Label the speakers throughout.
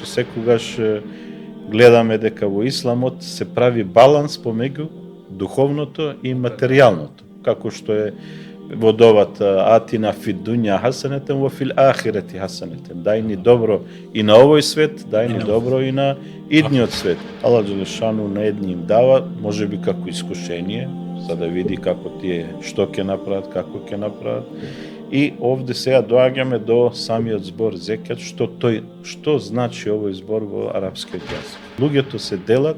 Speaker 1: секогаш гледаме дека во исламот се прави баланс помеѓу духовното и материјалното, како што е во довата атина фид дуња хасанетен во фил ахирети хасанетен. Дај ни добро и на овој свет, дај ни добро и на идниот свет. Аллах џелешану на едни им дава, можеби како искушение, за да види како тие што ќе направат, како ќе направат. И овде сега доаѓаме до самиот збор зекат, што значи овој збор во арапскиот јазик. Луѓето се делат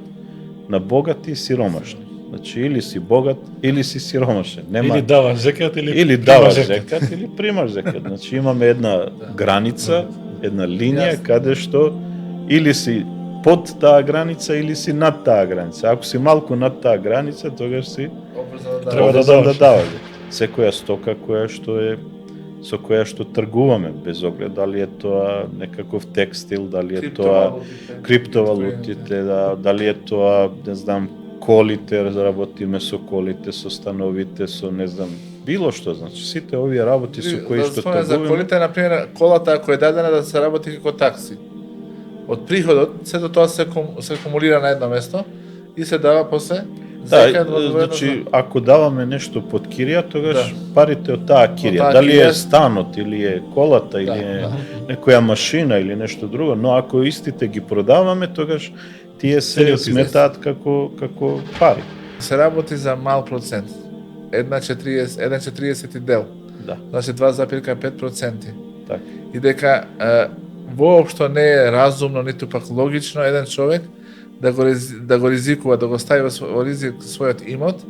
Speaker 1: на богати и сиромашни. Значи, или си богат, или си сиромашен. Нема...
Speaker 2: Или даваш зекат,
Speaker 1: или даваш зекат, или примаш зекат. Значи, имаме една граница, една линија, каде што или си под таа граница, или си над таа граница. Ако си малку над таа граница, тогаш си обврзан да даваш. Секоја стока со која што тргуваме, без оглед дали е тоа некаков текстил, дали е тоа криптовалутите, дали е тоа, не знам, колите, работиме со колите, со становите, со не знам, било што, значи сите овие работи со кои што тргуваме.
Speaker 3: За колите, например, колата ако е дадена да се работи како такси, од приходот сето тоа се акумулира на едно место и се дава после зекат во доверност.
Speaker 1: Значи, ако даваме нешто под кирија, тогаш парите од таа кирија, дали е станот или е колата или е некоја машина или нешто друго, но ако истите ги продаваме, тогаш тие се сметаат како пари.
Speaker 3: Се работи за мал процент. 1,40 дел.
Speaker 1: Да.
Speaker 3: Значи 2,5%.
Speaker 1: Така.
Speaker 3: И дека воопшто не е разумно ниту пак логично еден човек да го ризикува, да го стави во ризик својот имот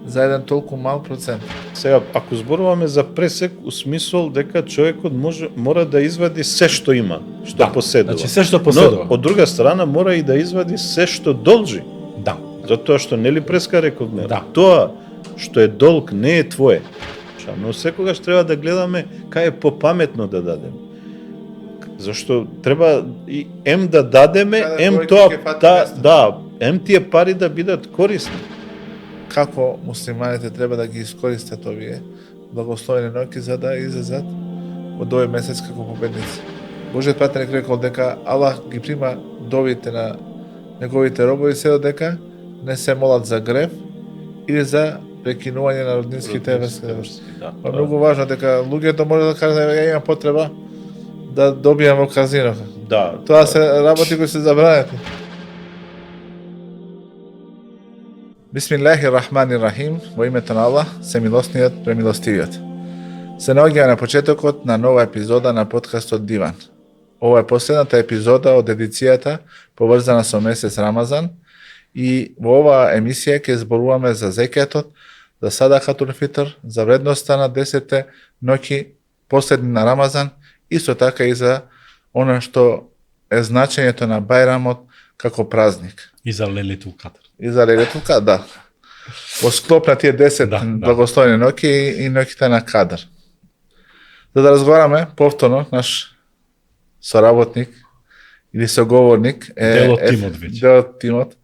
Speaker 3: за еден толку мал процент.
Speaker 1: Сега, ако зборуваме за пресек, у смисол дека човекот мора да извади се што има, што поседува.
Speaker 2: Значи се што поседува.
Speaker 1: Но, од друга страна, мора и да извади се што должи.
Speaker 2: Да.
Speaker 1: Затоа што нели преска рековме,
Speaker 2: да.
Speaker 1: Тоа што е долг не е твое. Но секогаш треба да гледаме кај е попаметно да дадеме. Зашто треба и да дадеме, тоа тие пари да бидат корисни.
Speaker 3: Како муслиманите треба да ги искористат овие благословени ноќи за да излезат од овој месец како победници. Божиот пратеник рекол дека Аллах ги прима довите на неговите робови се додека не се молат за грев или за прекинување на роднинските врски. Па многу важно дека луѓето може да кажат дека има потреба да добијам во казино.
Speaker 1: Да.
Speaker 3: Тоа се работи кои се забранети. Бисмиллахир-рахманир-рахим, во името на Аллах, семилосниот, премилостивиот. Се наоѓаме на почетокот на нова епизода на подкастот Диван. Ова е последната епизода од едицијата поврзана со месец Рамазан и во оваа емисија ќе зборуваме за зекетот, за садакатул фитр, за вредноста на 10 ноќи последни на Рамазан, исто така и за она што е значењето на Бајрамот како празник.
Speaker 2: И за Лелетул Кадр.
Speaker 3: И за Лелетул Кадр, да. Во склоп на тие 10 благословени ноќи и ноќите на Кадр. За да разговараме повторно, наш соработник или соговорник
Speaker 2: дел од
Speaker 3: тимот,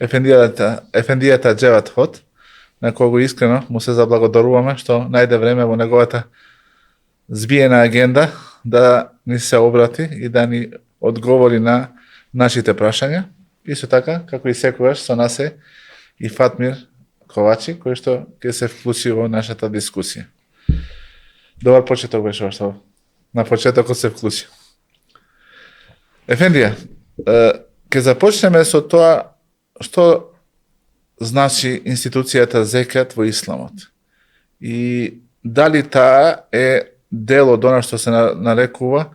Speaker 3: Ефендијата Џеват Хот, на кого искрено му се заблагодаруваме што најде време во неговата збиена агенда да ни се обрати и да ни одговори на нашите прашања. Исто така, како и секогаш, со нас е и Фатмир Ковачи, кој што ќе се вклучи во нашата дискусија. Добар почеток беше што на почетокот се вклучи. Ефендија, ќе започнеме со тоа што значи институцијата зекат во исламот. И дали таа е дел од она што се нарекува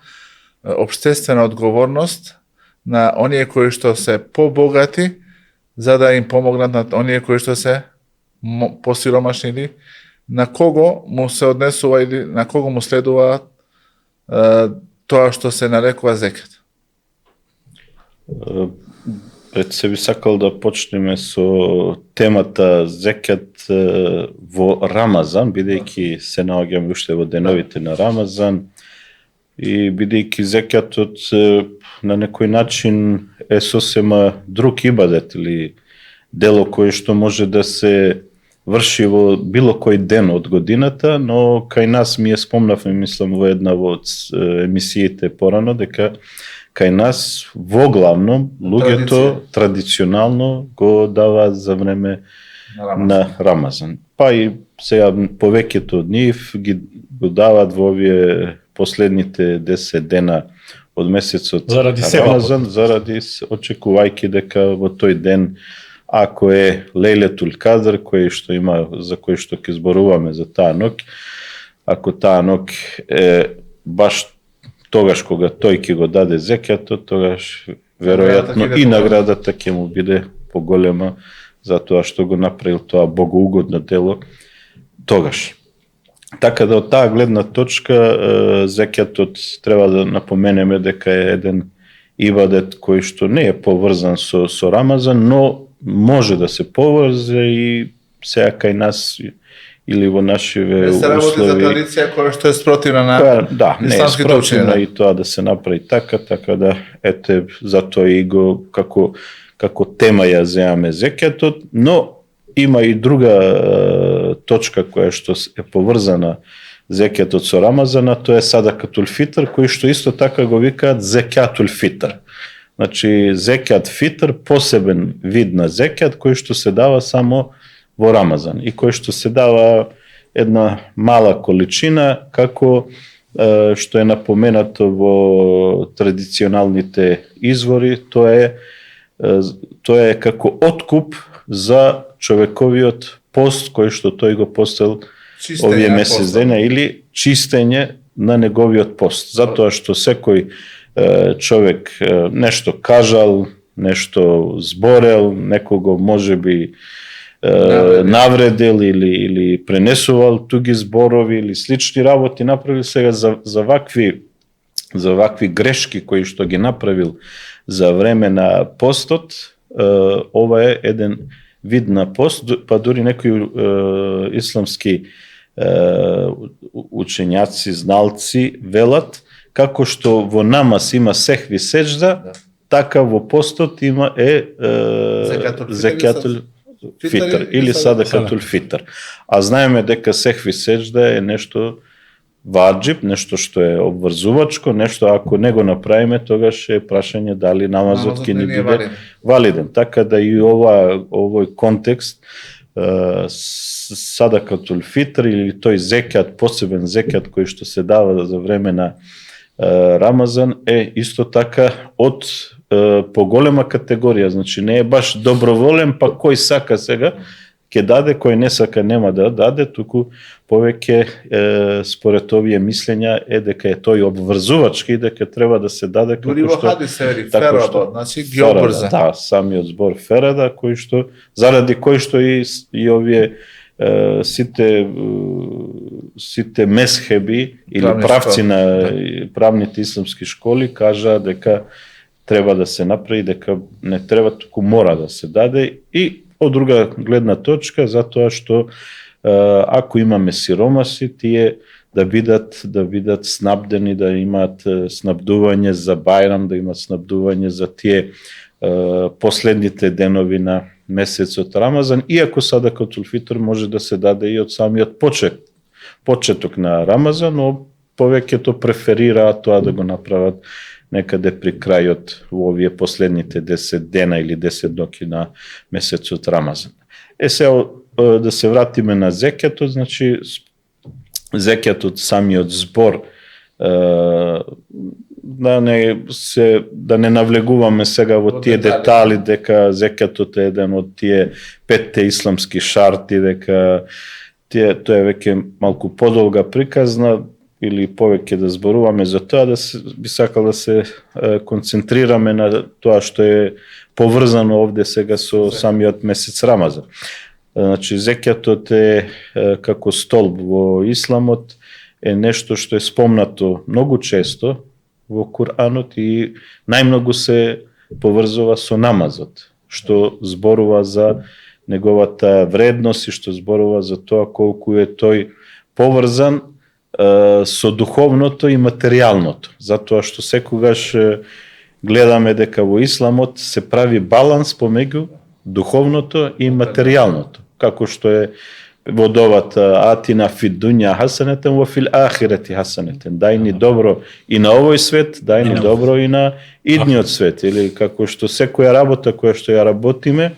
Speaker 3: општествена одговорност на оние кои што се побогати, за да им помогнат на оние кои што се посиромашни, или на кого му се однесува или на кого му следува тоа што се нарекува зекат.
Speaker 1: Пред се би сакал да почнеме со темата зекат во Рамазан, бидејќи се наоѓаме уште во деновите на Рамазан и бидејќи зекатот на некој начин е сосема друг ибадет или дело кое што може да се врши во било кој ден од годината, но кај нас ми ја спомнавме, мислам, во една од емисиите порано, дека кај нас воглавно луѓето традиционално го даваат за време на Рамазан. Па и сега повеќето од нив ги го даваат во овие последните 10 дена од месецот Рамазан, заради очекувајќи дека во тој ден, ако е Лейлетул Кадр, кој што има, за кој што ќе зборуваме за таа ноќ, ако таа ноќ е баш тогаш кога тој ќе го даде зекјатот, тогаш веројатно и наградата ќе му биде поголема затоа што го направил тоа богоугодно дело тогаш. Така да од таа гледна точка зекјатот треба да напоменеме дека е еден ибадет кој што не е поврзан со Рамазан, но може да се поврзе и сега кај нас или во нашиве услови.
Speaker 3: Не се работи за традиција која што е спротивна на исламските учења.
Speaker 1: И тоа да се направи така да ете затоа и го како тема ја земаме зекјатот, но има и друга точка која што е поврзана зекјатот со Рамазана, тоа е садакатул фитр, кој што исто така го викаат зекјатул фитр. Значи зекјат фитр, посебен вид на зекјат кој што се дава само во Рамазан и кој што се дава една мала количина, како што е напоменато во традиционалните извори, тоа е како откуп за човековиот пост кој што тој го постел овие месец дена или чистење на неговиот пост. Затоа што секој човек нешто кажал, нешто зборел, некого можеби навредил или пренесувал туги зборови или слични работи направил, сега за вакви грешки кои што ги направил за време на постот, ова е еден вид на пост, па дури некои исламски учењаци, зналци велат како што во намаз има сехви сеџда, така во постот има зекјатул фитр или садакатул фитр. А знаеме дека сехви сеџда е нешто ваџиб, нешто што е обврзувачко, нешто ако не го направиме, тогаш е прашање дали намазот ќе ни биде валиден. Така да и овој контекст садакатул фитр или тој зекјат, посебен зекјат кој што се дава за време на Рамазан е исто така од поголема категорија, значи не е баш доброволен, па кој сака сега ќе даде, кој не сака нема да даде, туку повеќе според овие мислења е дека е тој обврзувачки, дека треба да се даде како што...
Speaker 3: Дури во хадисери, ферада, значи ги обврза.
Speaker 1: Да, самиот збор ферада, кој што, заради кој што и овие сите месхеби или правци на правните исламски школи кажа дека треба да се направи, дека не треба, туку мора да се даде и од друга гледна точка, затоа што ако имаме сиромаси, тие да бидат снабдени, да имаат снабдување за Бајрам, да имаат снабдување за тие последните денови на месецот Рамазан, иако садакатул фитр може да се даде и од самиот почеток на Рамазан, но повеќето преферираат тоа да го направат некаде при крајот во овие последните 10 дена или 10 ноќи на месецот Рамазан. Сега да се вратиме на зекјатот, значи зекјатот, самиот збор, да не навлегуваме сега во тие детали дека зекјатот е еден од тие 5 исламски шарти, дека тоа е веќе малку подолга приказна, или повеќе да зборуваме за тоа, би сакал да се концентрираме на тоа што е поврзано овде сега со самиот месец Рамазан. Значи, зекјатот е како столб во исламот, е нешто што е спомнато многу често во Куранот и најмногу се поврзува со намазот, што зборува за неговата вредност и што зборува за тоа колку е тој поврзан со духовното и материјалното, затоа што секогаш гледаме дека во исламот се прави баланс помеѓу духовното и материјалното, како што е водовата атина фид дуња хасанетен во фил ахирети хасанетен. Дај ни добро и на овој свет, дај ни добро и на идниот свет. Или како што секоја работа која што ја работиме,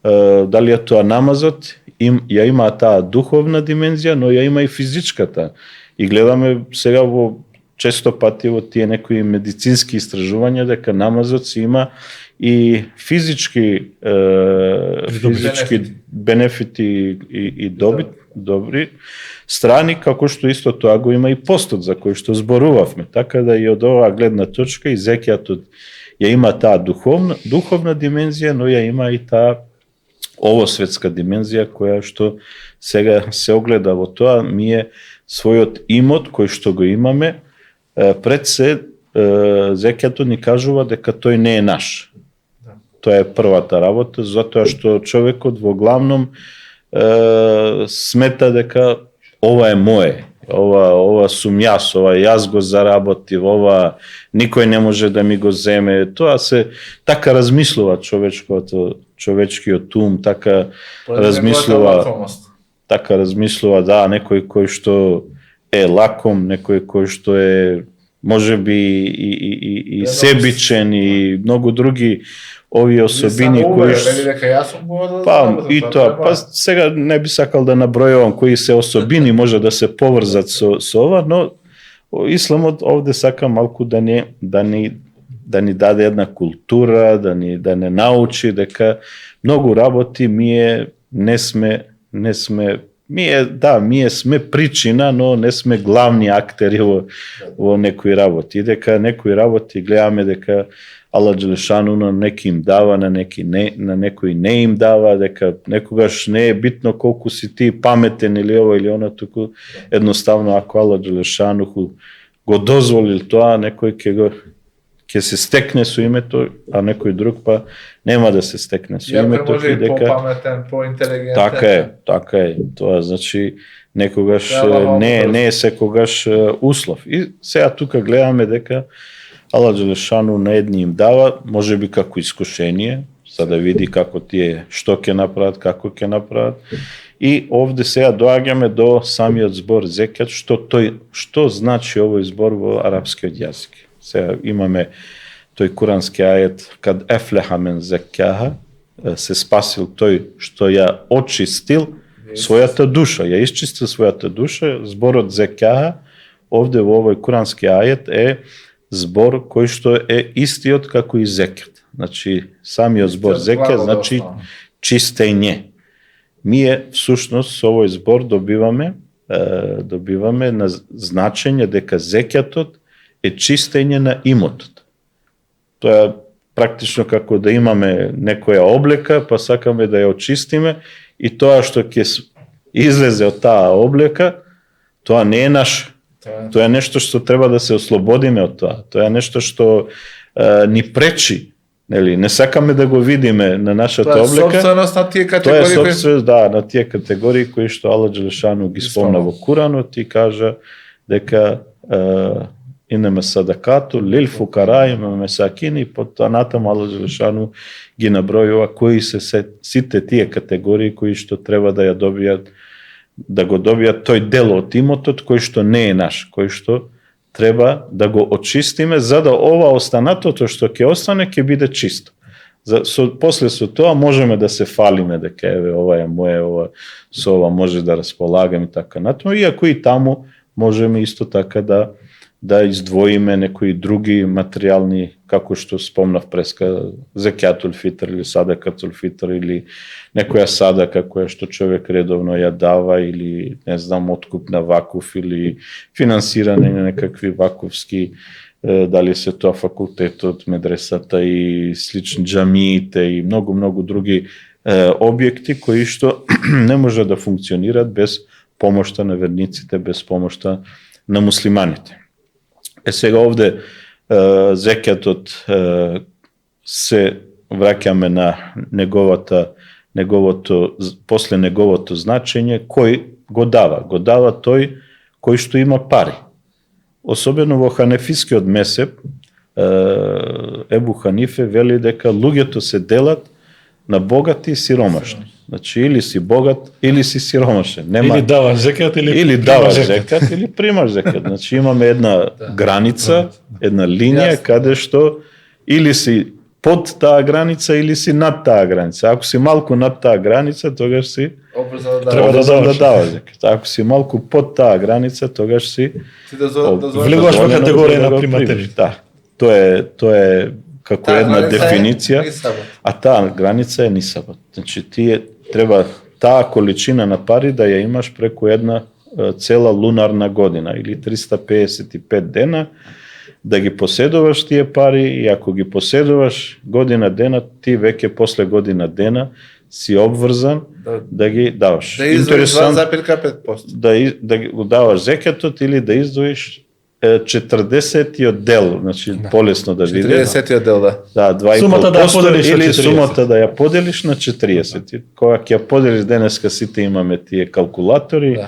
Speaker 1: дали е тоа намазот, ја има таа духовна димензија, но ја има и физичката. И гледаме сега често пати во тие некои медицински истражувања дека намазот си има и физички бенефити и добри страни, како што исто тоа го има и постот за кој што зборувавме. Така да и од оваа гледна точка и зекјатот ја има таа духовна димензија, но ја има и таа овосветска димензија која што сега се огледа во тоа. Ние својот имот кој што го имаме, пред се зекјатот ни кажува дека тој не е наш. Тоа е првата работа, затоа што човекот во главном смета дека ова е мое, ова сум јас го заработив, ова никој не може да ми го земе. Тоа се така размислува човечкиот ум, така размислува, да, некој кој што е лаком, некој кој што е можеби и себичен и многу други овие особини кои и тоа, сега не би сакал да набројувам кои се особини може да се поврзат со ова, но исламот овде сака малку да ни даде една култура, да не научи дека многу работи ние ние сме причина, но не сме главни актери во некои работи. И дека некои работи гледаме дека Аллах Джелешану на неки им дава, на некои не им дава, дека некогаш не е битно колку си ти паметен или ова или она, туку едноставно ако Аллах Джелешану го дозволил тоа, некој ќе се стекне со името, а некој друг па нема да се стекне со името.
Speaker 3: Може и попаметен, поинтелигентен.
Speaker 1: Така е. Тоа значи некогаш не е секогаш услов. И сега тука гледаме дека Аллах Джелешану на едни им дава, можеби како искушение, за да види како тие што ќе направат, како ќе направат. И овде сега доаѓаме до самиот збор зекјат, што значи овој збор во арапскиот јазик. Сега имаме тој курански ајет кад ефлеха мен зекјаха, се спасил тој што ја очистил својата душа, ја исчистил својата душа. Зборот зекјаха овде во овој курански ајет е збор кој што е истиот како и зекјат. Значи самиот збор зекјат значи чистење. Ние всушност со овој збор добиваме на значење дека зекјатот е чистење на имотот. Тоа е практично како да имаме некоја облека, па сакаме да ја очистиме и тоа што ќе излезе од таа облека, тоа не е наше. Тоа е нешто што треба да се ослободиме од тоа. Тоа е нешто што ни пречи. Не сакаме да го видиме на нашата облека.
Speaker 3: Тоа е собственост на тие категории.
Speaker 1: Тоа е собственост, на тие категории кои што Аллах Джелешану ги спомна во Куранот и кажа дека инема садакату лил фукараи месакини, потоа натаму Аллах Джелешану ги набројува кои се сите тие категории кои што треба да ја добијат, да го добијат тој дел од имотот кој што не е наш, кој што треба да го очистиме, за да ова останатото што ќе остане ќе биде чисто. После со тоа можеме да се фалиме дека еве ова е мое, со ова може да располагам и така натаму, иако и таму можеме исто така да издвоиме некои други материјални, како што спомнав преска, зекјатул фитр или садакатул фитр или некоја садака која што човек редовно ја дава или не знам откуп на вакуф или финансирање на некакви вакуфски, дали се тоа факултетот, медресата и слични џамиите и многу други објекти кои што не може да функционираат без помошта на верниците, без помошта на муслиманите. Сега овде зекјатот се враќаме на после неговото значење, кој го дава? Го дава тој кој што има пари. Особено во ханефискиот месеб, Ебу Ханифе вели дека луѓето се делат на богати и сиромашни. Значи или си богат, или си сиромашен. Нема
Speaker 2: Или даваш зекат,
Speaker 1: или даваш зекат, или примаш зекат. Значи имаме една граница, една линија каде што или си под таа граница или си над таа граница. Ако си малку над таа граница, тогаш си
Speaker 2: Треба да
Speaker 1: даваш зекат. Ако си малку под таа граница, тогаш си
Speaker 2: влегуваш во категорија на приматели.
Speaker 1: Да. Тоа е како една дефиниција, а таа граница е нисабот. Значи тие треба таа количина на пари да ја имаш преку една цела лунарна година или 355 дена, да ги поседуваш тие пари и ако ги поседуваш година дена, ти веќе после година дена си обврзан да ги даваш.
Speaker 3: Да издвоиш 2,5%.
Speaker 1: Да го даваш зекатот или да издвоиш 40-тиот дел, значи полесно да видиш.
Speaker 3: 40-тиот дел, да.
Speaker 1: Да, 2,5%
Speaker 2: Сумата да ја поделиш на
Speaker 1: или
Speaker 2: 40.
Speaker 1: сумата да ја поделиш на 40. Кога ќе ја поделиш денеска сите имаме тие калкулатори.
Speaker 3: Да.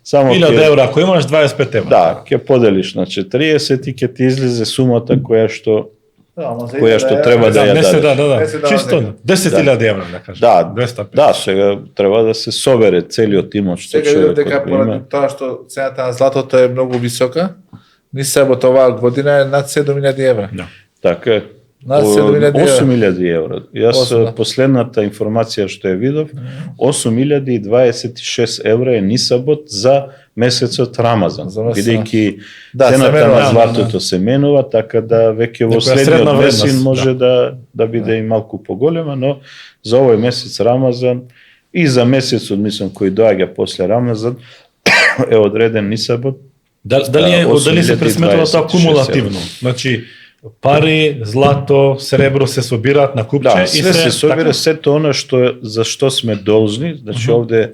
Speaker 1: Само
Speaker 2: 1000 евра, ако имаш 25 евра.
Speaker 1: Да, ќе поделиш на 40 и ќе ти излезе сумата која што треба да ја дадеш.
Speaker 2: Да. Чисто 10.000 евра, да кажем.
Speaker 1: Да,
Speaker 2: 250.
Speaker 1: да, сега треба да се собере целиот имот што
Speaker 3: Сега видов дека
Speaker 1: човекот го
Speaker 3: поради
Speaker 1: има.
Speaker 3: тоа што цената на златото е многу висока, нисабот оваа година е над 7.000 евра.
Speaker 2: Да.
Speaker 1: Така е.
Speaker 3: Над 7.000 евра.
Speaker 1: 8.000 евра. Јас
Speaker 3: 8, да.
Speaker 1: последната информација што ја видов, 8.026 евра е нисабот за месецот Рамазан. Бидејќи цената на златото се менува, така да веќе во следниот месец може да биде и малку поголема, но за овој месец Рамазан и за месецот, мислам, кој доаѓа после Рамазан, е одреден нисабот.
Speaker 2: Дали се пресметува тоа кумулативно? Значи, пари, злато, сребро се собираат на купче
Speaker 1: Да,
Speaker 2: и
Speaker 1: све се собира, сето она за што сме должни, значи овде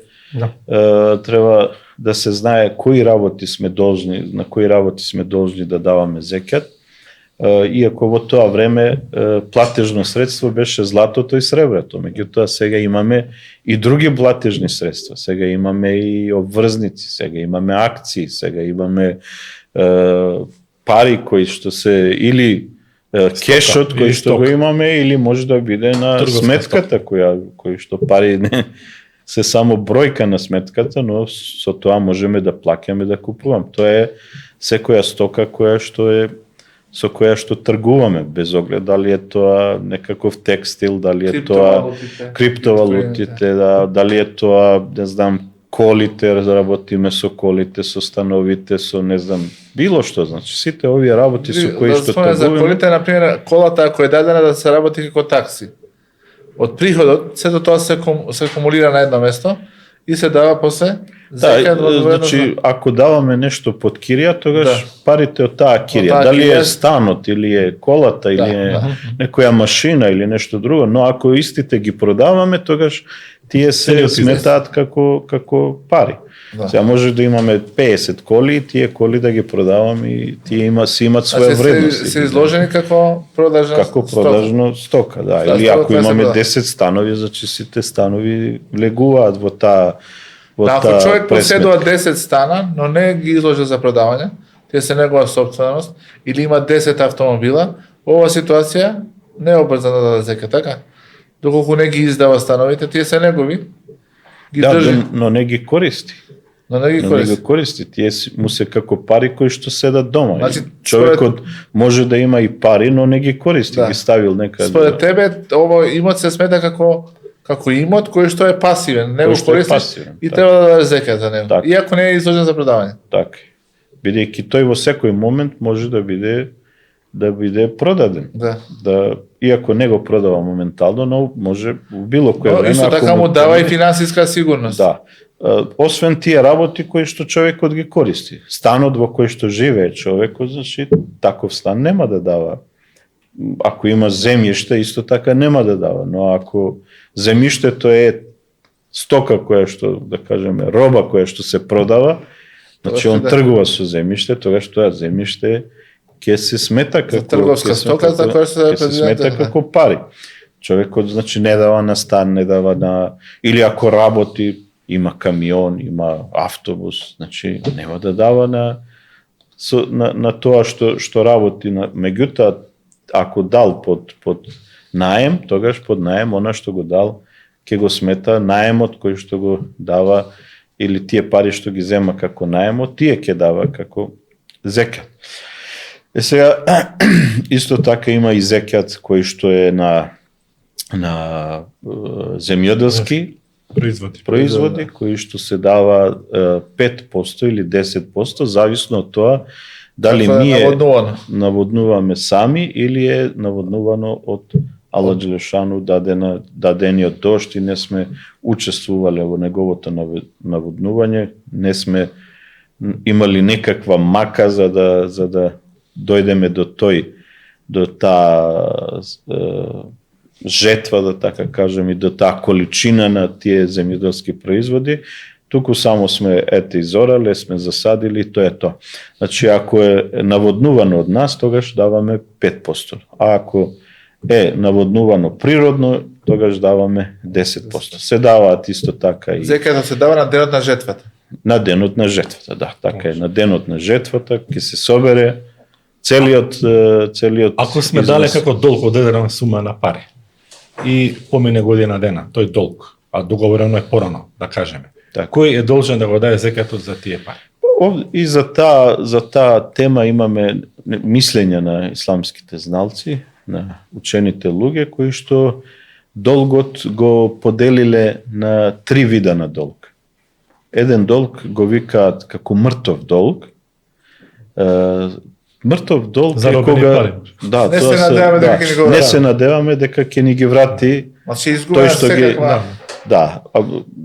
Speaker 1: треба да се знае кои работи сме должни, на кои работи сме должни да даваме зекат. Иако во тоа време платежно средство беше златото и среброто, меѓутоа сега имаме и други платежни средства. Сега имаме и обврзници, сега имаме акции, сега имаме пари кои што се или кешот кој што го имаме или може да биде на сметката кој што пари не се само бројка на сметката, но со тоа можеме да плаќаме, да купуваме. Тоа е секоја стока со која што тргуваме, без оглед дали е тоа некаков текстил, дали е тоа криптовалутите, дали е тоа, не знам, колите, работиме со колите, со становите, со не знам, било што, значи сите овие работи со кои што тргуваме.
Speaker 3: За колите, например, колата ако е дадена да се работи како такси. Од приходот, сето тоа се акумулира на едно место и се дава после зекат во
Speaker 1: значи, ако даваме нешто под кирија, тогаш парите од таа кирија, дали е станот, или е колата, или е некоја машина, или нешто друго, но ако истите ги продаваме, тогаш тие се сметаат како пари. Сега може да имаме 50 коли и тие коли да ги продаваме и тие имаат своја вредност.
Speaker 3: Се изложени како
Speaker 1: продажна стока, да. Или ако имаме 10 станови, значи сите станови влегуваат во таа
Speaker 3: ако човек поседува 10 стана, но не ги изложи за продавање, тие се негова сопственост, или има 10 автомобила, ова ситуација не е обрзана да зека, така? Доколку не ги издава становите, тие се негови, ги држи.
Speaker 1: Но не ги користи.
Speaker 3: Но не ги
Speaker 1: користи. Тие му се како пари кои што седат дома. Значи, човекот може да има и пари, но не ги користи, ги ставил некаде.
Speaker 3: Според тебе, овој имот се смета како имот кој што е пасивен, не го користиш и треба да даде зекат за него. Иако не е изложен за продавање.
Speaker 1: Така. Бидејќи тој во секој момент може да биде продаден. Иако не го продава моментално, но може во било кое време.
Speaker 3: Исто така му дава и финансиска сигурност.
Speaker 1: Да. Освен тие работи кои што човекот ги користи. Станот во кој што живее човекот, значи таков стан нема да дава. Ако има земјиште, исто така нема да дава, но ако земјиштето е стока која што, да кажеме, роба која што се продава, значи он тргува со земјиште, тогаш тоа земјиште ќе се смета како
Speaker 3: трговска стока за која се
Speaker 1: смета како пари. Човекот значи не дава на стан, не дава на или ако работи, има камион, има автобус, значи нема да дава на тоа што работи на меѓутоа ако дал под наем, тогаш под наем она што го дал ќе го смета наемот кој што го дава или тие пари што ги зема како наемот, тие ќе дава како зекат. Сега исто така има и зекат кој што е на земјоделски производи кои што се дава 5% или 10%, зависно од тоа дали ние наводнуваме сами или е наводнувано од Аллах Джелешану дадениот дожд и не сме учествувале во неговото наводнување, не сме имали некаква мака за да дојдеме до таа жетва, да така кажем, и до таа количина на тие земјоделски производи, туку само сме изорале, сме засадили и тоа е тоа. Значи, ако е наводнувано од нас, тогаш даваме 5%. А ако е наводнувано природно, тогаш даваме 10%. Се даваат исто така и...
Speaker 3: Зекатот се дава на денот на жетвата.
Speaker 1: На денот на жетвата, да, така е. На денот на жетвата ќе се собере целиот
Speaker 2: Ако сме дале како долг одредена сума на пари и помине година дена, тој долг, а договорено е порано, да кажеме.
Speaker 1: Так.
Speaker 2: Кој е должен да го даде зекатот за тие пари?
Speaker 1: И за таа тема имаме мислење на исламските зналци, на учените луѓе, кои што долгот го поделиле на 3 вида на долг. Еден долг го викаат како мртов долг. Мртов долг е кога... Да,
Speaker 3: не се надеваме дека ќе ни го
Speaker 1: не се надеваме дека ќе ни ги врати
Speaker 3: тој што ги...
Speaker 1: Да,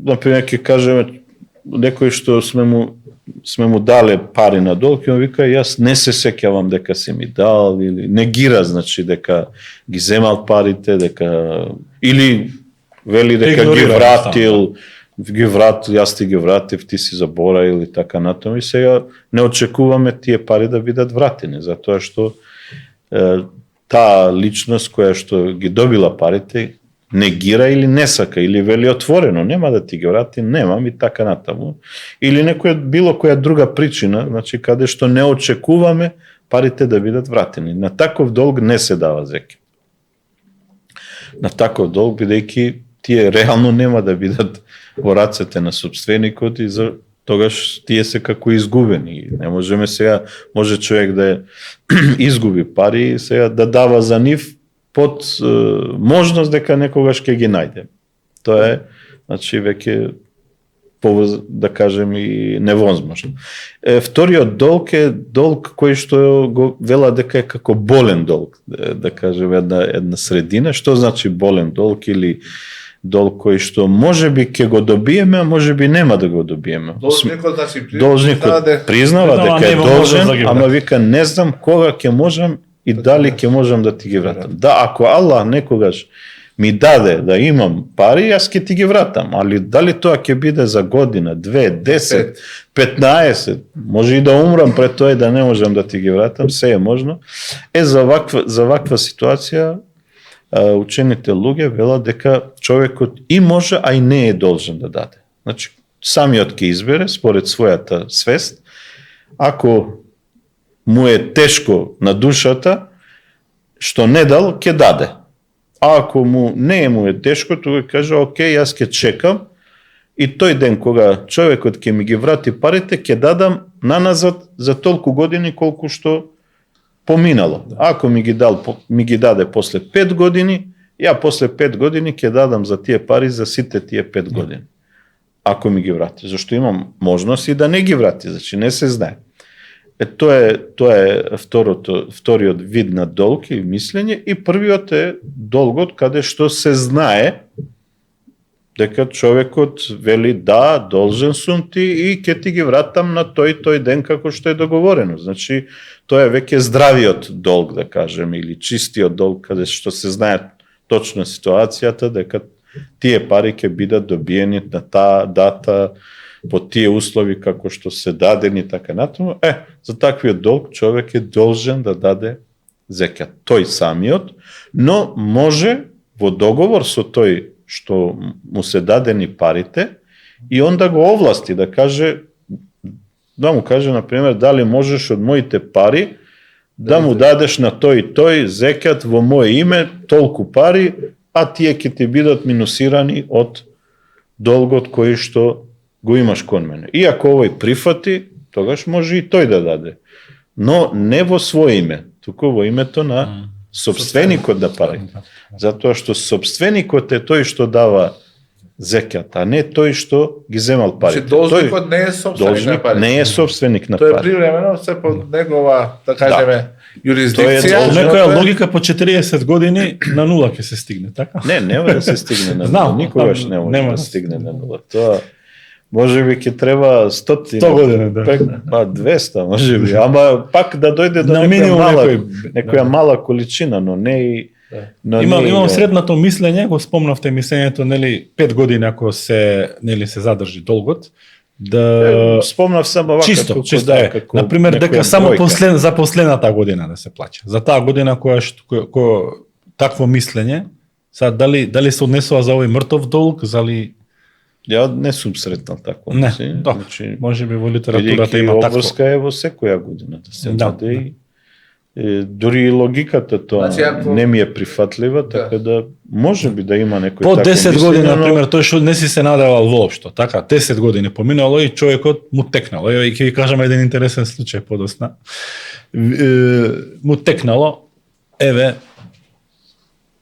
Speaker 1: например, ќе кажеме некој што сме му дале пари на долг и он вика јас не се сеќавам дека си ми дал или негира, значи дека ги земал парите, дека или вели дека ги вратил, јас ти ги вратив, ти си забораил и така натаму и сега не очекуваме тие пари да бидат вратени, затоа што таа личност која што ги добила парите негира или не сака, или вели отворено, нема да ти ги врати, немам и така натаму. Или било која друга причина, значи каде што не очекуваме парите да бидат вратени. На таков долг не се дава зекат. На таков долг, бидејќи тие реално нема да бидат во рацете на собственикот и за тогаш тие се како изгубени. Не можеме сега, може човек да изгуби пари и сега да дава за нив под можност дека некогаш ќе ги најде. Тоа е, значи, веќе да кажем и невозможно. Вториот долг е долг кој што го вела дека е како болен долг, да кажем една средина. Што значи болен долг или долг кој што можеби ќе го добиеме, а можеби нема да го добиеме. Должникот признава дека е должен, ама вика не знам кога ќе можам и дали ќе можам да ти ги вратам. Да, ако Аллах некогаш ми даде да имам пари, јас ќе ти ги вратам, али дали тоа ќе биде за година, 2, 10, 15, може и да умрам пред тоа и да не можам да ти ги вратам, се е можно. За ваква ситуација учените луѓе велат дека човекот и може, а и не е должен да даде. Значи, самиот ќе избере според својата свест. Ако му е тешко на душата, што не дал, ќе даде. А ако му е тешко, тој каже, окей, јас ќе чекам и тој ден кога човекот ќе ми ги врати парите, ќе дадам наназад за толку години колку што поминало. Ако ми ги даде после 5 години, ја после 5 години ќе дадам за тие пари за сите тие 5 години. Ако ми ги врати. Зашто имам можност и да не ги врати, значи не се знае. Тоа е вториот вид на долг и мислење, и првиот е долгот каде што се знае дека човекот вели да, должен сум ти и ќе ти ги вратам на тој ден како што е договорено. Значи, тоа е веќе здравиот долг, да кажем, или чистиот долг, каде што се знае точно ситуацијата, дека тие пари ќе бидат добиени на таа дата, по тие услови како што се дадени, така натаму. За таквиот долг човек е должен да даде зекат. Тој самиот, но може во договор со тој што му се дадени парите и он да го овласти, да му каже, например, дали можеш од моите пари да му дадеш на тој и тој зекат во моје име, толку пари, а тие ќе ти бидат минусирани од долгот кој што го имаш кон мене. И ако овој прифати, тогаш може и тој да даде. Но не во своје име, туку во името на собственикот да пари. Затоа што собственикот е тој што дава зекјат, а не тој што ги земал парите.
Speaker 3: Должникот не е собственик на парите.
Speaker 1: Не е собственик на
Speaker 3: Тој
Speaker 1: парите.
Speaker 3: е привремено се под негова, да кажеме, юрисдикција.
Speaker 1: Тоа е
Speaker 2: Некоја логика по 40 години на нула ќе се стигне, така?
Speaker 1: Не, нема да се стигне на
Speaker 2: Знам,
Speaker 1: нула. Никогаш не може
Speaker 2: нема
Speaker 1: да
Speaker 2: да
Speaker 1: стигне на нула. Тоа може би ќе треба
Speaker 2: 100 години, да.
Speaker 1: 200, може би. Ама пак да дојде до
Speaker 2: На минимум
Speaker 1: некоја мала количина, но не и
Speaker 2: Имам средното мислење, го спомнавте мислењето, нели 5 години ако се задржи долгот, да
Speaker 1: спомнав само вака
Speaker 2: чисто, како на пример дека само за последната година да се плаќа. За таа година која такво мислење, сега дали се однесува за овој мртов долг, зали
Speaker 1: Ја не сум сретнал такво.
Speaker 2: не, значи може би во литературата има такво.
Speaker 1: Обврска е во секоја година да се даде. Дури и логиката тоа не ми е прифатлива, така да може би да има некој
Speaker 2: по
Speaker 1: такво
Speaker 2: 10 години, на пример, тој што не си се надевал воопшто, така, 10 години поминало и човекот му текнало. И ќе ви кажам еден интересен случај подосна. Му текнало, еве,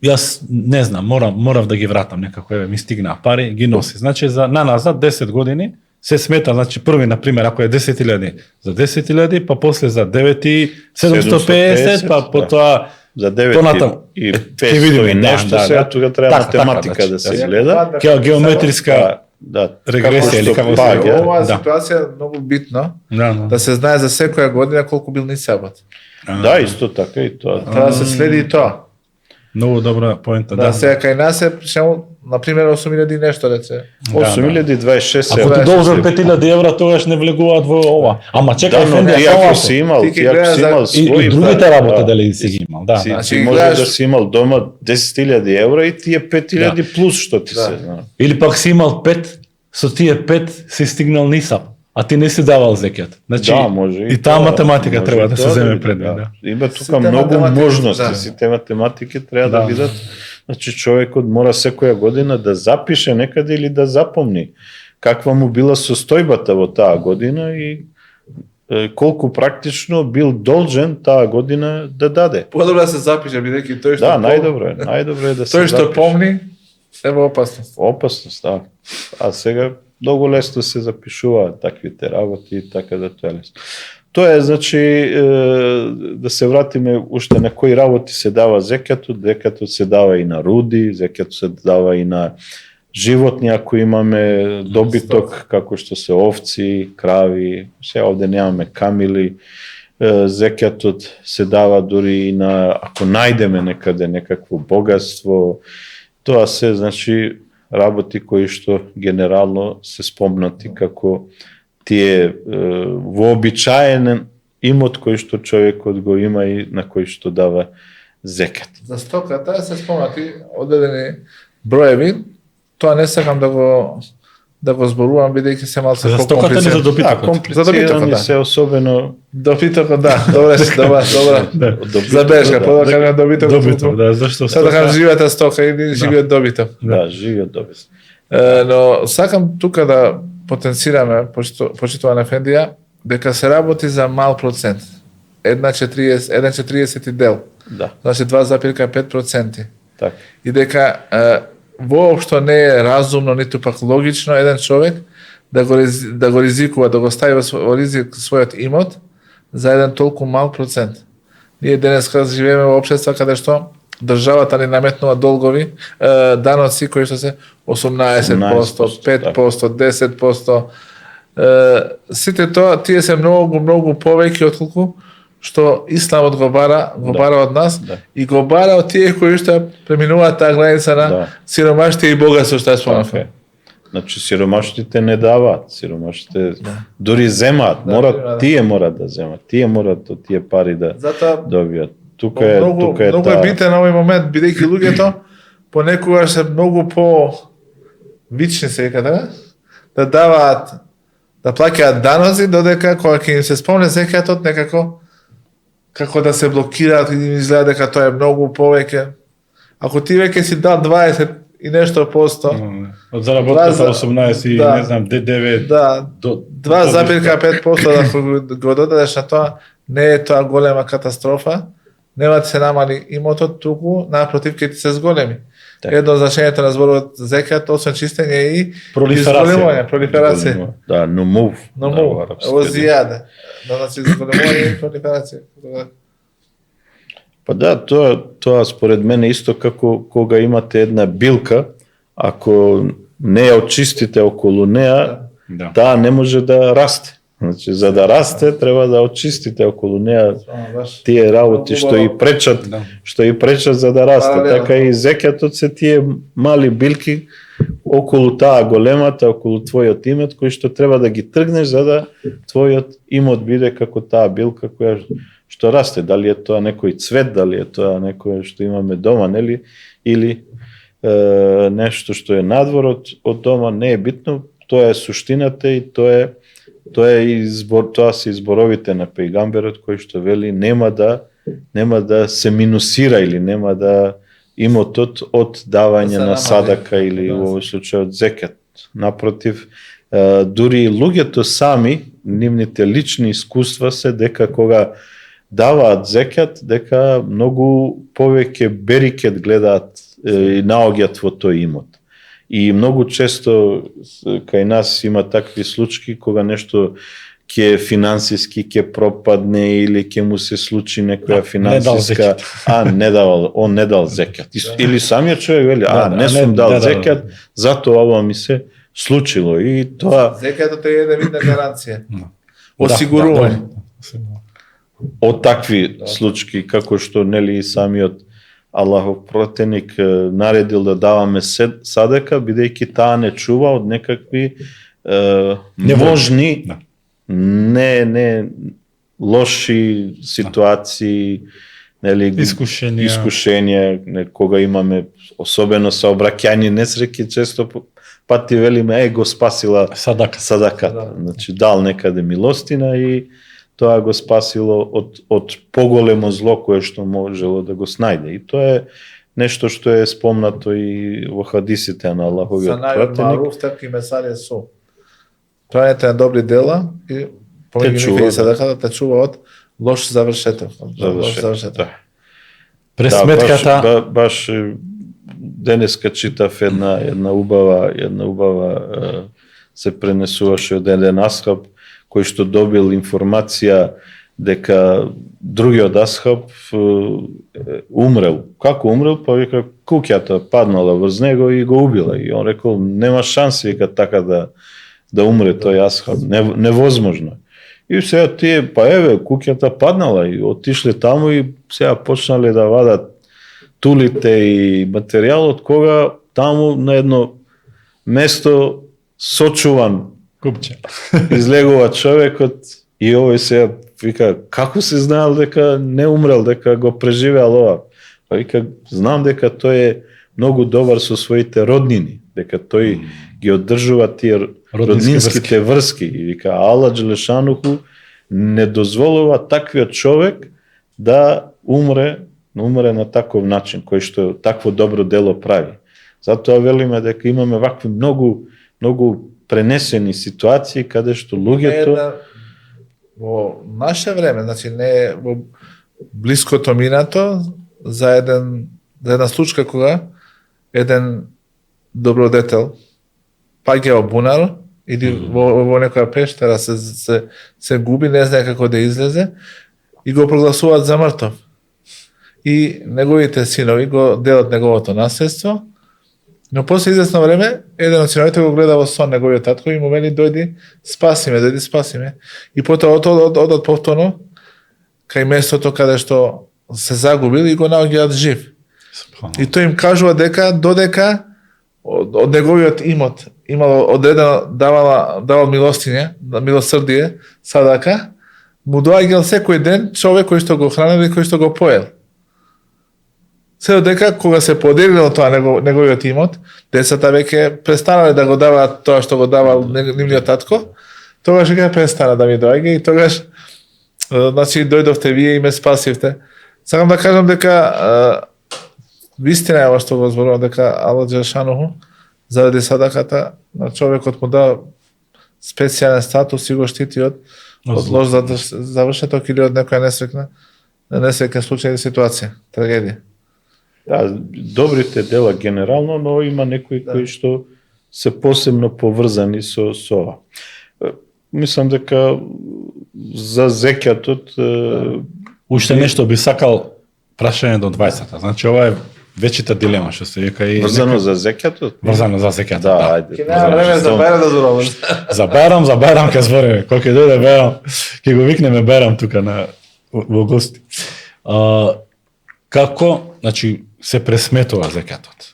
Speaker 2: јас не знам, морав да ги вратам некако, еве, ми стигнаа пари, ги носи. Значи, на назад 10 години се смета, значи први, на пример, ако е 10.000 за 10.000, па после за 9.750, па потоа
Speaker 1: за 9.500 и нешто, сега тука треба математика да се гледа.
Speaker 2: Геометриска регресија или како се
Speaker 3: паѓа. Оваа ситуација е многу битно да се знае за секоја година колку бил нисабот.
Speaker 1: Да, исто така и тоа.
Speaker 3: Треба да се следи и тоа.
Speaker 2: Многу добра поента,
Speaker 3: да. Сега кај нас е, на пример, 8.000 нешто, рече.
Speaker 1: 8.026
Speaker 2: евра. Ако ти должат 5.000 евра, тогаш не влегуваат во ова. Ама чекај,
Speaker 1: ти ако си имал свој...
Speaker 2: И другите работи дали си ги имал, да.
Speaker 1: Ти може да си имал дома 10.000 евра и тие 5.000 плюс што ти се знае.
Speaker 2: Или пак си имал 5, со тие 5 си стигнал нисап, а ти не си давал зекјат. Значи, и таа математика треба да се земе предвид.
Speaker 1: Има тука многу можности, сите математики треба да бидат. Значи човекот мора секоја година да запише некаде или да запомни каква му била состојбата во таа година и колку практично бил должен таа година да даде.
Speaker 3: Подобро да се запише, бидејќи тој што
Speaker 1: најдобро е да се
Speaker 3: тој што помни е во опасност.
Speaker 1: Опасност, да. А сега многу лесно се запишуваат таквите работи и така да тоа е лесно. Тоа е, значи, да се вратиме уште на кои работи се дава зекјатот. Зекјатот се дава и на руди, зекјатот се дава и на животни, ако имаме добиток, како што се овци, крави, се овде немаме камили. Зекјатот се дава дури и на, ако најдеме некаде некакво богатство, тоа се, значи, работи кои што генерално се спомнати како тие вообичаен имот кој што човекот го има и на кој што дава зекат.
Speaker 3: За стоката се спомнати одредени броеви, тоа не сакам да го зборувам бидејќи се малку
Speaker 2: за стоката или за добитокот?
Speaker 1: За добитокот, се особено
Speaker 3: добитокот, да, добра. Забелешка, подоа кажам добитокот.
Speaker 2: Добиток, да, зашто
Speaker 3: сега да кажам живата стока или живиот добиток.
Speaker 1: Да, живиот добиток.
Speaker 3: Но сакам тука да потенцираме, почитувана Ефендија, дека се работи за мал процент. 1,40 дел.
Speaker 1: Да.
Speaker 3: Значи 2,5%.
Speaker 1: Така.
Speaker 3: И дека воопшто не е разумно, ниту пак логично еден човек да го ризикува, да го стави во ризик својот имот за еден толку мал процент. Ние денеска живееме во општество каде што државата ни наметнува долгови, даноци кои што се 18%, 5%, 10%. Сите тоа, тие се многу повеќе отколку што Исламот го бара од нас и го бара од тие кои што преминуваат таа граница на сиромаштие и богатство што ја спомнавме.
Speaker 1: Значи сиромашните не даваат, сиромашните дури земаат, тие мора да земат, тие морат од тие пари да добијат. Тука е
Speaker 3: многу е битен овој момент, бидејќи луѓето понекогаш се многу вични се дека да даваат, да плаќаат даноци, додека кога ќе им се спомне зекјатот некако како да се блокираат и им изгледа дека тоа е многу повеќе. Ако ти веќе си дал 20 и нешто посто,
Speaker 2: Од заработката 18 и
Speaker 3: да.
Speaker 2: не знам ДДВ
Speaker 3: да,
Speaker 2: до
Speaker 3: 2,5% да го додадеш на тоа, не е тоа голема катастрофа, нема да се намали имотот, туку напротив ќе ти се зголеми.
Speaker 1: Така.
Speaker 3: Едно значењето на зборот зекат, освен чистење и
Speaker 2: Пролиферација.
Speaker 3: пролиферација.
Speaker 1: Да, numov.
Speaker 3: Но
Speaker 1: да,
Speaker 3: му,
Speaker 1: во арапски
Speaker 3: ово
Speaker 1: език.
Speaker 3: зијаде. Значи зголемување и пролиферација.
Speaker 1: Па да, тоа според мене исто како кога имате една билка, ако не ја очистите околу неа,
Speaker 2: Да.
Speaker 1: таа не може да расте. Значи, за да расте, треба да очистите околу неа тие работи што и пречат,
Speaker 2: Да.
Speaker 1: што и пречат за да расте.
Speaker 3: Паралелно.
Speaker 1: Така и зекјатот се тие мали билки околу таа големата, околу твојот имот, кои што треба да ги тргнеш за да твојот имот биде како таа билка која што расте. Дали е тоа некој цвет, дали е тоа некој што имаме дома, нели? Или нешто што е надвор од дома, не е битно, тоа е суштината и тоа се изборовите на пејгамберот кој што вели нема да се минусира или нема да имотот од давање
Speaker 3: Да се
Speaker 1: на
Speaker 3: намали.
Speaker 1: садака или во овој случај од зекат. Напротив, дури и луѓето сами, нивните лични искуства се дека кога даваат зекат, дека многу повеќе берикет гледаат и наоѓаат во тој имот. И многу често кај нас има такви случаи кога нешто ќе финансиски ќе пропадне или ќе му се случи некоја финансиска, он не дал зекат. Или самиот човек вели, не сум дал зекат, затоа ова ми се случило. И тоа
Speaker 3: Зекатот е една видна гаранција. Осигурување.
Speaker 1: од такви случаи, како што нели и самиот Аллахов протеник наредил да даваме садака, бидејќи таа не чува од некакви можни, не лоши ситуации, нели искушенија, кога имаме особено сообраќајни несреќи, често пати велиме го спасила садаката. Значи дал некаде милостина и тоа го спасило од поголемо зло кое што можело да го снајде. И тоа е нешто што е спомнато и во хадисите на Аллаховиот пратеник.
Speaker 3: За најмаруф тепки месарија со. Правите на добри дела и помеѓу нив садаката те чува од лош завршеток.
Speaker 2: Пресметката
Speaker 1: баш денеска читав една убава се пренесуваше од еден асхаб кој што добил информација дека другиот асхаб умрел. Како умрел? Па вика куќата паднала врз него и го убила. И он рекол нема шанси вика така да умре тој асхаб. Невозможно. И сега тие, па еве, куќата паднала и отишле таму и сега почнале да вадат тулите и материјалот, кога таму на едно место сочуван
Speaker 2: купче
Speaker 1: излегува човекот и овој сега вика, како си знаел дека не умрел, дека го преживеал ова? Па вика, знам дека тој е многу добар со своите роднини, дека тој ги одржува тие роднинските врски. И вика, Аллах Джелешануху не дозволува таквиот човек да умре на таков начин, кој што такво добро дело прави. Затоа велиме дека имаме вакви многу пренесени ситуации каде што луѓето
Speaker 3: во наше време, значи не во блиското минато, за една случка кога еден добродетел паѓа во бунар или во некоја пештера се губи, не знае како да излезе и го прогласуваат за мртов. И неговите синови го делат неговото наследство, но после известно време еден од синовите го гледа во сон неговиот татко и му вели дојди спасиме. И потоа одат повторно кај местото каде што се загубил и го наоѓаат жив. И тој им кажува дека додека од неговиот имот имало одредено давал милостиње, милосрдие, садака, му доаѓал секој ден човек кој што го хранел и кој што го поел. Се додека кога се поделило тоа неговиот имот, децата веќе престанале да го даваат тоа што го давал нивниот татко, тогаш веќе престана да ми доаѓа и тогаш значи дојдовте вие и ме спасивте. Сакам да кажам дека вистина е ова што го зборува дека Аллах Џелешануху заради садаката на човекот му дава специјален статус и го штити од лош завршеток или од некоја несреќен случај или ситуација, трагедија.
Speaker 1: Да, добрите дела генерално, но има некои кои што се посебно поврзани со ова. Мислам дека за зекјатот
Speaker 2: Уште нешто би сакал прашање до 20-та. Значи ова е вечита дилема што се вика и
Speaker 1: врзано за зекјатот.
Speaker 2: Врзано за зекјатот.
Speaker 1: Да,
Speaker 2: Да.
Speaker 1: ајде.
Speaker 3: Ке нема време за Бајрам да зборуваме.
Speaker 2: За Бајрам ќе збориме. Кога ќе дојде Бајрам, ќе го викнеме Бајрам тука во гости. Како, значи, се пресметува зекјатот?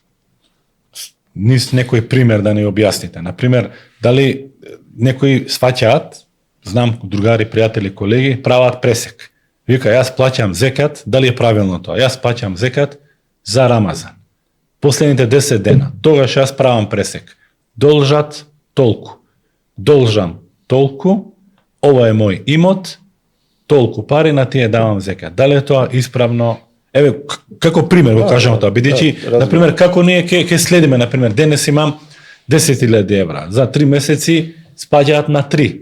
Speaker 2: Низ некој пример да ни објасните. Например, дали некои сваќаат, знам другари, пријатели, колеги, прават пресек. Вика, јас плаќам зекјат, дали е правилно тоа? Јас плаќам зекјат за Рамазан. Последните 10 дена. Тогаш јас правам пресек. Должат толку. Должам толку, ова е мој имот, толку пари на тие давам зекјат. Дали е тоа исправно? Еве, како пример го кажам тоа, бидејќи, например, како ние ќе следиме, например, денес имам 10.000 евра, за 3 месеци спаѓаат на 3.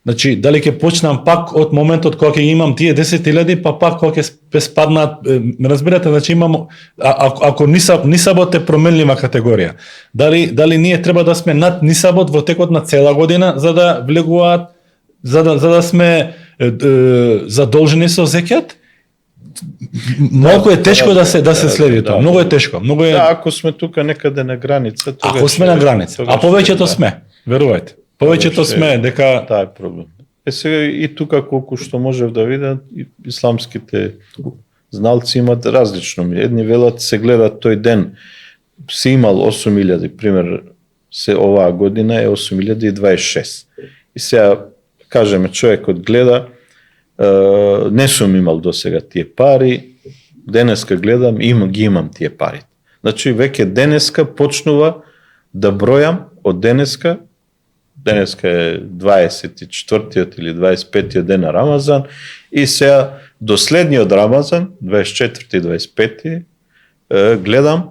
Speaker 2: Значи, дали ќе почнам пак од моментот кога ќе имам тие 10.000, па пак кога ќе спаднат, разбирате, значи имам, ако нисабот е променлива категорија, дали ние треба да сме над нисабот во текот на цела година, за да влегуваат, за да сме задолжени со зекјат? Многу е тешко да се следи тоа. Многу е тешко. Многу е.
Speaker 1: Да, ако сме тука некаде на граница, тогаш.
Speaker 2: Ако сме на граница, а повеќето сме, верувајте. Повеќето сме дека
Speaker 1: таа е проблем. Сега и тука колку што можев да видам, исламските зналци имат различно. Едни велат се гледат тој ден си имал 8.000, пример, се оваа година е 8.026. И сега кажеме човекот гледа не сум имал досега тие пари, денеска гледам, ги имам тие пари. Значи, веќе денеска почнува да бројам од денеска е 24-тиот или 25-тиот ден на Рамазан, и сега до следниот Рамазан, 24-ти, 25-ти, гледам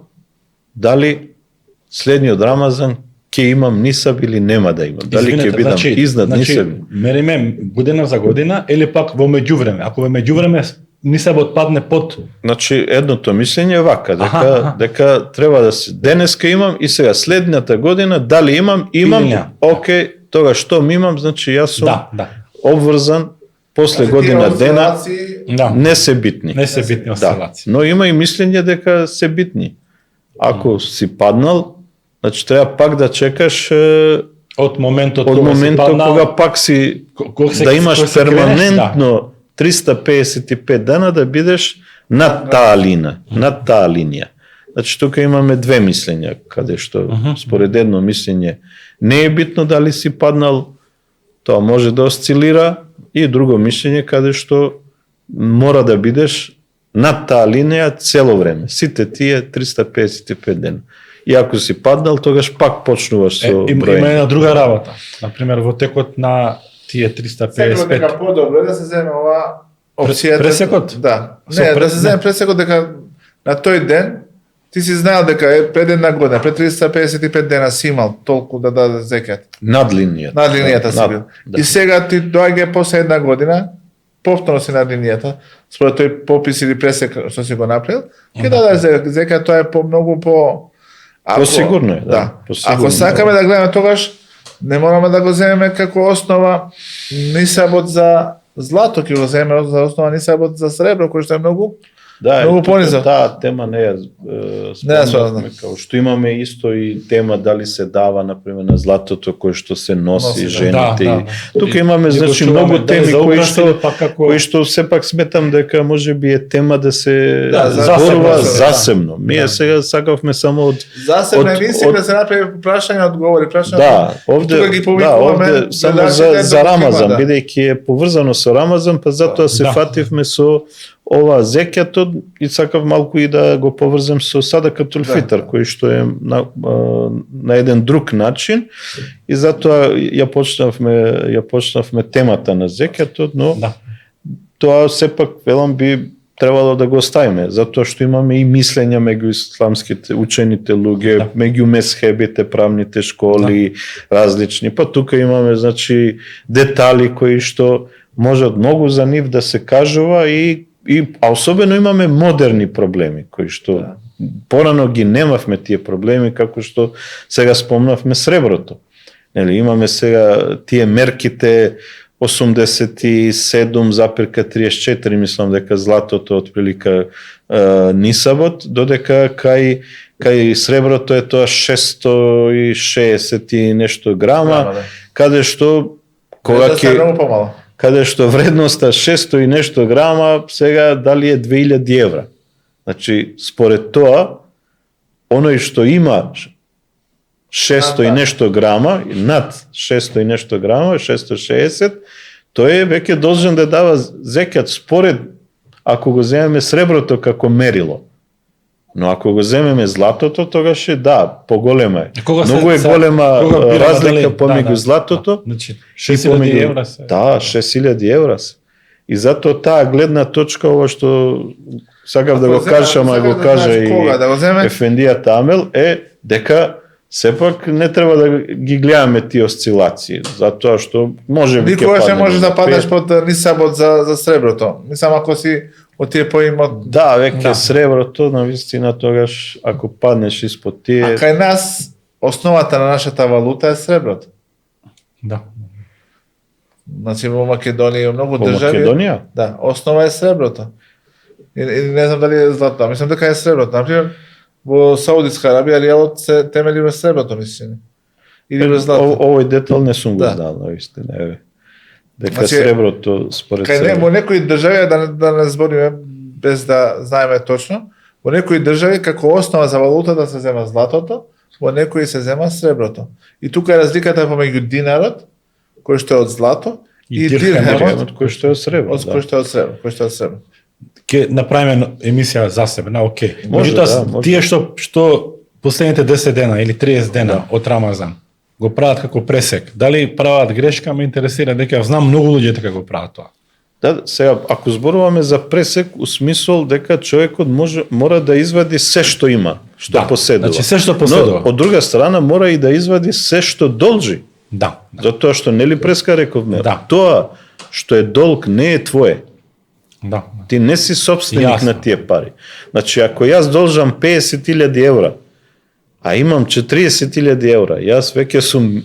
Speaker 1: дали следниот Рамазан ќе имам нисаб или нема да имам. Дали ќе бидам изнад нисаб.
Speaker 2: Мериме година за година или пак во меѓувреме. Ако во меѓувреме нисабот падне под...
Speaker 1: Значи, едното мислење е вака, дека треба да се денеска имам и сега следната година дали имам, окей, тога што ми имам, значи јас сум обврзан после година дена, не се битни.
Speaker 2: Не се битни осцилации.
Speaker 1: Но има и мислење дека се битни. Ако си паднал, значи треба пак да чекаш
Speaker 2: од моментот
Speaker 1: кога пак си да имаш перманентно 355 дена да бидеш над таа линија. Значи тука имаме две мислења, каде што според едно мислење не е битно дали си паднал, тоа може да осцилира, и друго мислење каде што мора да бидеш над таа линија цело време, сите тие 355 дена. И ако си паднал, тогаш пак почнуваш со броење.
Speaker 2: Има една друга работа. Например, во текот на тие 355...
Speaker 3: Секој дека подобро да се земе ова опцијата.
Speaker 2: Пресекот?
Speaker 3: Да. Не, да се земе пресекот дека на тој ден ти си знаел дека пред една година, пред 355 дена си имал толку да даде зекјат.
Speaker 1: Над линијата.
Speaker 3: Над линијата си бил. И сега ти доаѓа после една година, повторно си над линијата, според тој попис или пресек што си го направил, ќе даде зекјат, тоа е многу по
Speaker 1: посигурно е, да.
Speaker 3: Ако сакаме да гледаме тогаш, не мораме да го земеме како основа нисабот за злато, ќе го земеме за основа нисабот за сребро, кој што е многу понизок.
Speaker 1: Таа тема не е спомнавме, као што имаме исто и тема дали се дава, например, на златото кој што се носи жените. Тука имаме, значи, многу теми кои што сепак сметам дека може би е тема да се зборува засебно. Ние сега сакавме само од...
Speaker 3: Засебно емисија да се направи прашање одговори,
Speaker 1: овде само за Рамазан, бидејќи е поврзано со Рамазан, па затоа се фативме со ова зекјатот и сакав малку и да го поврзем со садакатул фитр, кој што е на еден друг начин, и затоа ја почнавме темата на зекјатот, но тоа сепак велам би требало да го оставиме, затоа што имаме и мислења меѓу исламските учените луѓе, меѓу мезхебите, правните школи, различни. Па тука имаме, значи, детали кои што можат многу за нив да се кажува а особено имаме модерни проблеми кои што порано ги немавме тие проблеми, како што сега спомнавме среброто. Нели, имаме сега тие мерките 87,34, мислам дека златото отприлика нисабот, додека кај среброто е тоа 660 и нешто грама, каде што каде што вредноста 600 и нешто грама, сега дали е 2000 евра. Значи, според тоа, оној што има 600 и нешто грама, над 600 и нешто грама, 660, тој е веќе должен да дава зекјат според, ако го земеме среброто како мерило. Но ако го земеме златото, тогаш е поголема е. Многу е голема разлика помеѓу златото и помеѓу евра се. Да, 6000 евра се. И затоа таа гледна точка, ова што сакав да го кажам, а го каже и ефендијата Амел, е дека сепак не треба да ги гледаме тие осцилации, затоа што може би
Speaker 3: никогаш не можеш да паднеш под нисабот за среброто. Мислам, ако си од тие поимот...
Speaker 1: Да, веќе среброто, навистина тогаш, ако паднеш испод тие...
Speaker 3: А кај нас, основата на нашата валута е среброто.
Speaker 2: Да.
Speaker 3: Значи, во Македонија и многу држави...
Speaker 1: Во Македонија?
Speaker 3: Да, основа е среброто. И не знам дали е злато, мислам дека е среброто. Например, во Саудитска Арабија ријалот се темели во среброто, мислам. Или во злато.
Speaker 1: Овој детал не сум го знал, навистина, еве. Дека среброто според
Speaker 3: себе. Во некои држави, да не збориме без да знаеме точно, во некои држави како основа за валутата се зема златото, во некои се зема среброто. И тука е разликата помеѓу динарот, кој што е од злато, и дирхемот,
Speaker 1: кој што е од сребро.
Speaker 3: Кој што е од сребро.
Speaker 2: Ке направиме емисија за себе, окей.
Speaker 1: Меѓутоа,
Speaker 2: тие што последните 10 дена или 30 дена од Рамазан го прават како пресек. Дали прават грешка, ме интересира, дека знам многу луѓе дека го прават тоа.
Speaker 1: Да, сега, ако зборуваме за пресек, у смисол дека човекот мора да извади се што има, што поседува.
Speaker 2: Значи се што поседува.
Speaker 1: Но, од друга страна, мора и да извади се што должи.
Speaker 2: Да.
Speaker 1: Затоа што нели преска рековме,
Speaker 2: да.
Speaker 1: Тоа што е долг не е твое.
Speaker 2: Да.
Speaker 1: Ти не си собственик на тие пари. Значи, ако јас должам 50.000 евра, а имам 40.000 евра, јас веќе сум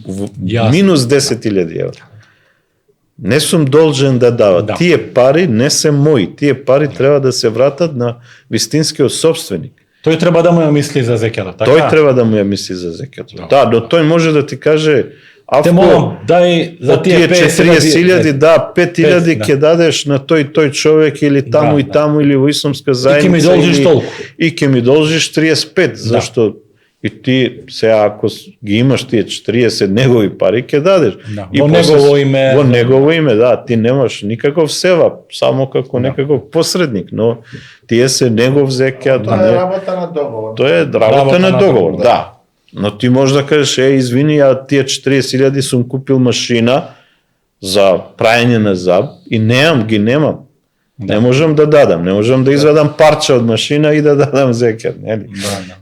Speaker 1: минус 10.000 евра. Не сум должен да дава. Тие пари не се мои. Тие пари треба да се вратат на вистинскиот собственик.
Speaker 2: Тој треба да му ја мисли за зекјата, така?
Speaker 1: Тој треба да му ја мисли за зекјата. Да, но тој може да ти каже
Speaker 2: Авко, дај за тие
Speaker 1: 40.000, 5.000 ќе дадеш на тој човек или таму и таму или во исламска заедница.
Speaker 2: И ќе ми должиш толку.
Speaker 1: И ќе ми должиш 35, зашто и ти сега ако ги имаш тие 40 негови пари ќе дадеш.
Speaker 2: И во негово име.
Speaker 1: Во негово име, да, ти немаш никаков севап, само како некаков посредник, но тие се негов зекјат.
Speaker 3: Тоа е работа на договор.
Speaker 1: Тоа е работа на договор, да. Но ти можеш да кажеш, извини, ја тие 40.000 сум купил машина за прајање на заб и немам. Не можам да дадам, не можам да извадам парче од машина и да дадам зекјат, нели?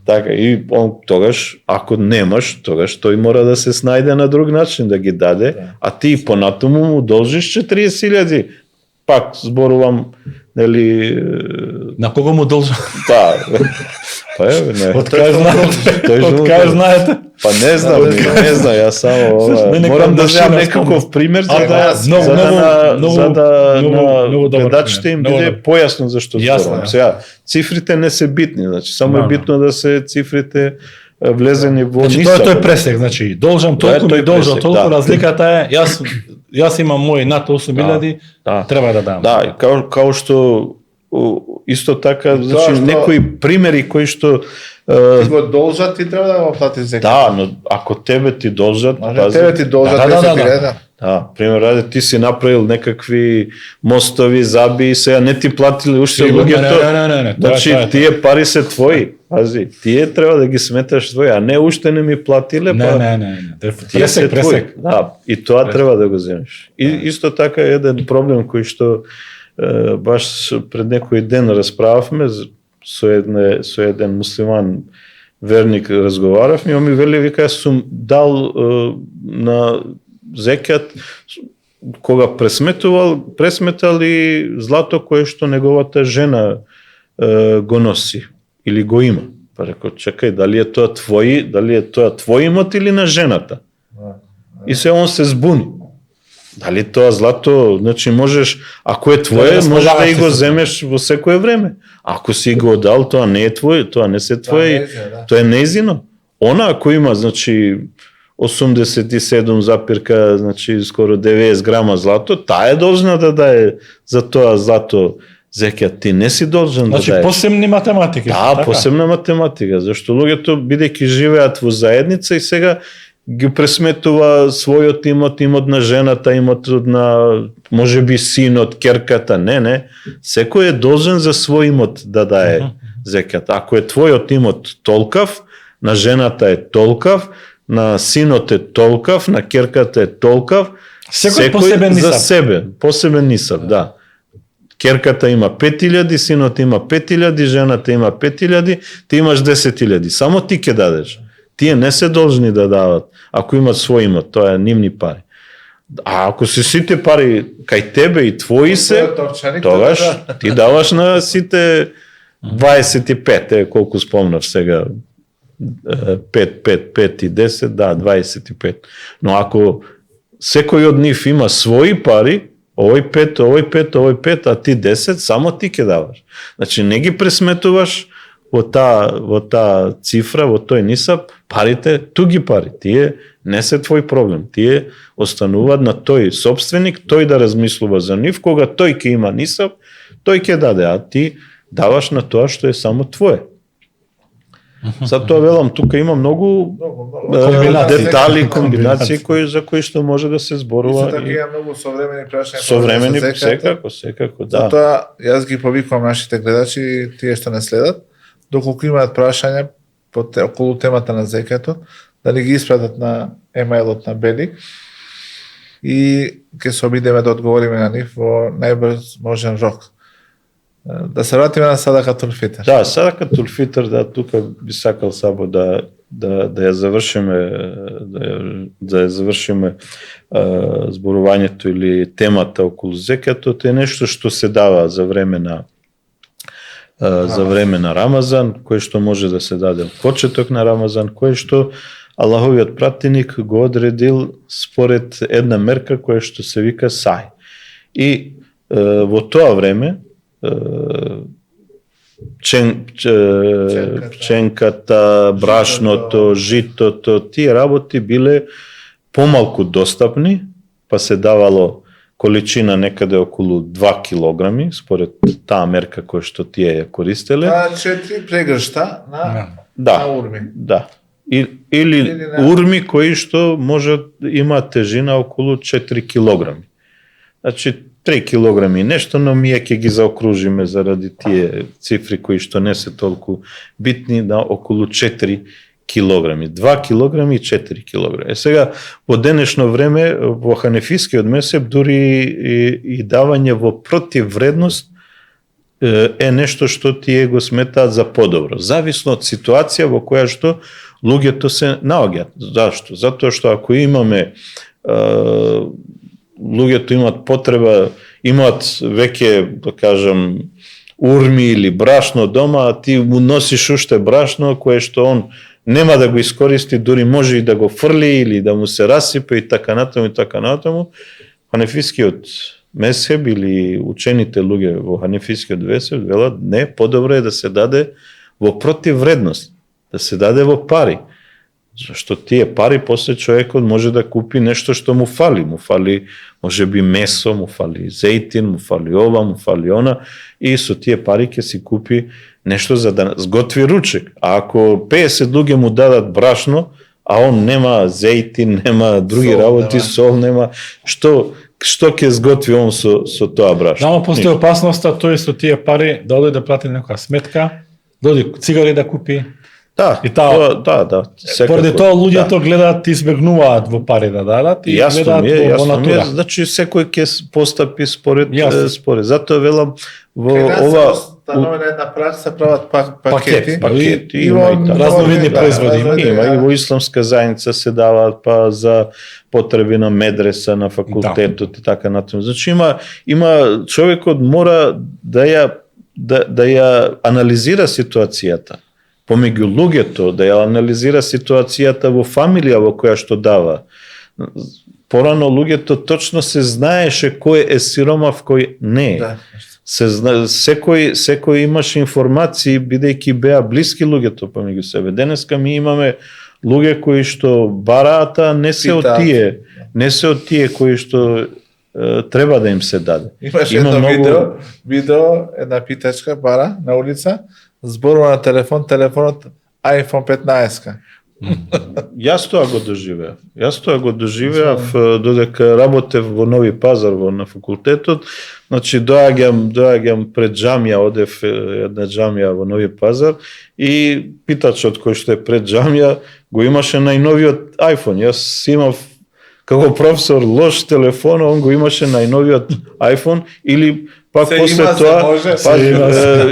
Speaker 1: Така, и тогаш, ако немаш, тогаш тој мора да се снајде на друг начин да ги даде, а ти понатаму му должиш 40.000. Пак зборувам, нели...
Speaker 2: На кого му должам?
Speaker 1: Да. Па еве, не.
Speaker 2: Од кај знаете?
Speaker 1: Па не знам, јас само морам да земам некаков пример за да на гледачите им биде појасно зашто зборувам. Сега, цифрите не се битни, значи само е битно да се цифрите влезени во ниса.
Speaker 2: Тоа е пресек, значи должам толку, ми должам толку, разликата е јас имам мој над 8.000, треба да дам.
Speaker 1: Да, као што исто така, значи некои примери кои што
Speaker 3: ти го должат, ти треба да го платиш зекјат.
Speaker 1: Да, но ако тебе ти должат,
Speaker 3: тебе ти должат 10.000.
Speaker 1: Да, пример ради, ти си направил некакви мостови, заби и сега не ти платили уште луѓето. Значи тие пари се твои. Пази, тие треба да ги сметаш твои, а не уште не ми платиле, па.
Speaker 2: Не. Пресек.
Speaker 1: Да, и тоа треба да го земеш. И исто така еден проблем кој што баш пред некој ден расправавме со еден муслиман верник разговаравме, и он ми вели, вика, сум дал на зекјат кога пресметал и злато кое што неговата жена го носи или го има. Па рекол, чекај, дали е тоа твој имот или на жената? И се он се збуни. Дали тоа злато, значи можеш, ако е твое, можеш да и го земеш во секое време. Ако си го дал, тоа не е твое, тоа не се твое, тоа е нејзино. Она ако има, значи 87 запирка, значи скоро 90 грама злато, таа е должна да дае за тоа злато зекјат. Ти не си должен да даеш.
Speaker 2: Значи посебни математики.
Speaker 1: Да, посебна математика, зашто луѓето бидејќи живеат во заедница и сега ги пресметува својот имот на жената, имотот на можеби синот, керката, не. Секој е должен за свој имот да дае зекјат. Ако е твојот имот толкав, на жената е толкав, на синот е толкав, на керката е толкав, секој
Speaker 2: посебен
Speaker 1: за
Speaker 2: нисаб.
Speaker 1: себе, посебен нисаб, да. Керката има 5000, синот има 5000, жената има 5000, ти имаш 10.000. Само ти ќе дадеш. Тие не се должни да дават. Ако имат свој имот, тоа е нивни пари. А ако се сите пари кај тебе и твои се, тогаш ти даваш на сите 25, колку спомнав сега, 5 и 10, да, 25. Но ако секој од нив има своји пари, овој 5, а ти 10, само ти ќе даваш. Значи не ги пресметуваш во таа цифра, во тој нисаб, парите, туги пари, тие не се твој проблем. Тие остануваат на тој собственик, тој да размислува за нив, кога тој ќе има нисаб, тој ќе даде, а ти даваш на тоа што е само твое. Затоа велам, тука има многу детали, комбинации за кои што може да се зборува.
Speaker 3: Исто така има многу современи прашања.
Speaker 1: Современи, секако, да.
Speaker 3: Затоа јас ги повикувам нашите гледачи, тие што не следат, доколку имаат прашања околу темата на зекјатот, да ни ги испратат на емаилот на Белик и ќе се обидеме да одговориме на нив во најбрз можен рок. Да се вратиме на Садакатул Фитр.
Speaker 1: Да, Садакатул Фитр, да, тука би сакал само да ја завршиме зборувањето или темата околу зекјатот, е нешто што се дава за време на Рамазан, кое што може да се даде од почеток на Рамазан, кое што Аллаховиот пратеник го одредил според една мерка која што се вика сај. И во тоа време пченката, брашното, житото, тие работи биле помалку достапни, па се давало количина некаде околу 2 килограми, според таа мерка која што тие ја користеле.
Speaker 3: 4 прегршта на урми.
Speaker 1: Да. Или урми кои што може има тежина околу 4 килограми. Значи 3 килограми и нешто, но ние ќе ги заокружиме заради тие цифри кои што не се толку битни, да околу 4 килограми. 2 килограми и 4 килограми. Сега, во денешно време, во ханефискиот месеб, дури и давање во противвредност е нешто што тие го сметаат за подобро. Зависно од ситуација во која што луѓето се наоѓаат. Зашто? Затоа што ако имаме луѓето имаат потреба, имаат веќе, да кажам, урми или брашно дома, а ти му носиш уште брашно, кое што он нема да го искористи, дури може и да го фрли или да му се расипе и така натаму. Ханефискиот месеб или учените луѓе во ханефискиот месеб велат, не, подобро е да се даде во противвредност, да се даде во пари. Зашто тие пари после човекот може да купи нешто што му фали. Му фали можеби месо, му фали зејтин, му фали ова, му фали она, и со тие пари ќе си купи нешто за да сготви ручек. А ако 50 луѓе му дадат брашно, а он нема зејтин, нема други работи, сол нема, што ќе сготви он со тоа брашно?
Speaker 2: Само постои опасноста тој со тие пари да оди да плати некоја сметка, да оди цигари да купи,
Speaker 1: Да,
Speaker 2: И таа-
Speaker 1: да, секако.
Speaker 2: Поради тоа луѓето гледаат и избегнуваат во пари да дадат и
Speaker 1: Јасно
Speaker 2: гледаат
Speaker 1: ми е,
Speaker 2: во
Speaker 1: јасно ми е,
Speaker 2: натура.
Speaker 1: значи секој ќе постапи според
Speaker 2: Јасно.
Speaker 1: според. Затоа велам во
Speaker 3: Кај нас
Speaker 1: ова
Speaker 3: се установена една пракса, прават пакети.
Speaker 1: пакети
Speaker 3: И
Speaker 1: има
Speaker 3: во
Speaker 1: и така.
Speaker 2: разновидни
Speaker 3: да,
Speaker 2: производи
Speaker 1: Има и во исламска заедница се даваат па за потреби на медреса, на факултетот и така натаму. Значи има човекот мора да ја анализира ситуацијата помеѓу луѓето, да ја анализира ситуацијата во фамилија во која што дава. Порано луѓето точно се знаеше кој е сиромав, кој не е.
Speaker 3: Да.
Speaker 1: Секој имаше информации бидејќи беа блиски луѓето помеѓу себе. Денеска ми имаме луѓе кои што бараат, а не се од тие кои што треба да им се даде.
Speaker 3: Имаше едно видео, една питачка бара на улица, зборува на телефонот iPhone 15.
Speaker 1: Јас тоа го доживеав додека работев во Нови Пазар на факултетот. Значи доаѓам пред џамија, одев една џамија во Нови Пазар и питачот кој што е пред џамија го имаше најновиот iPhone. Јас имав како професор лош телефон, он го имаше најновиот iPhone или пак после тоа,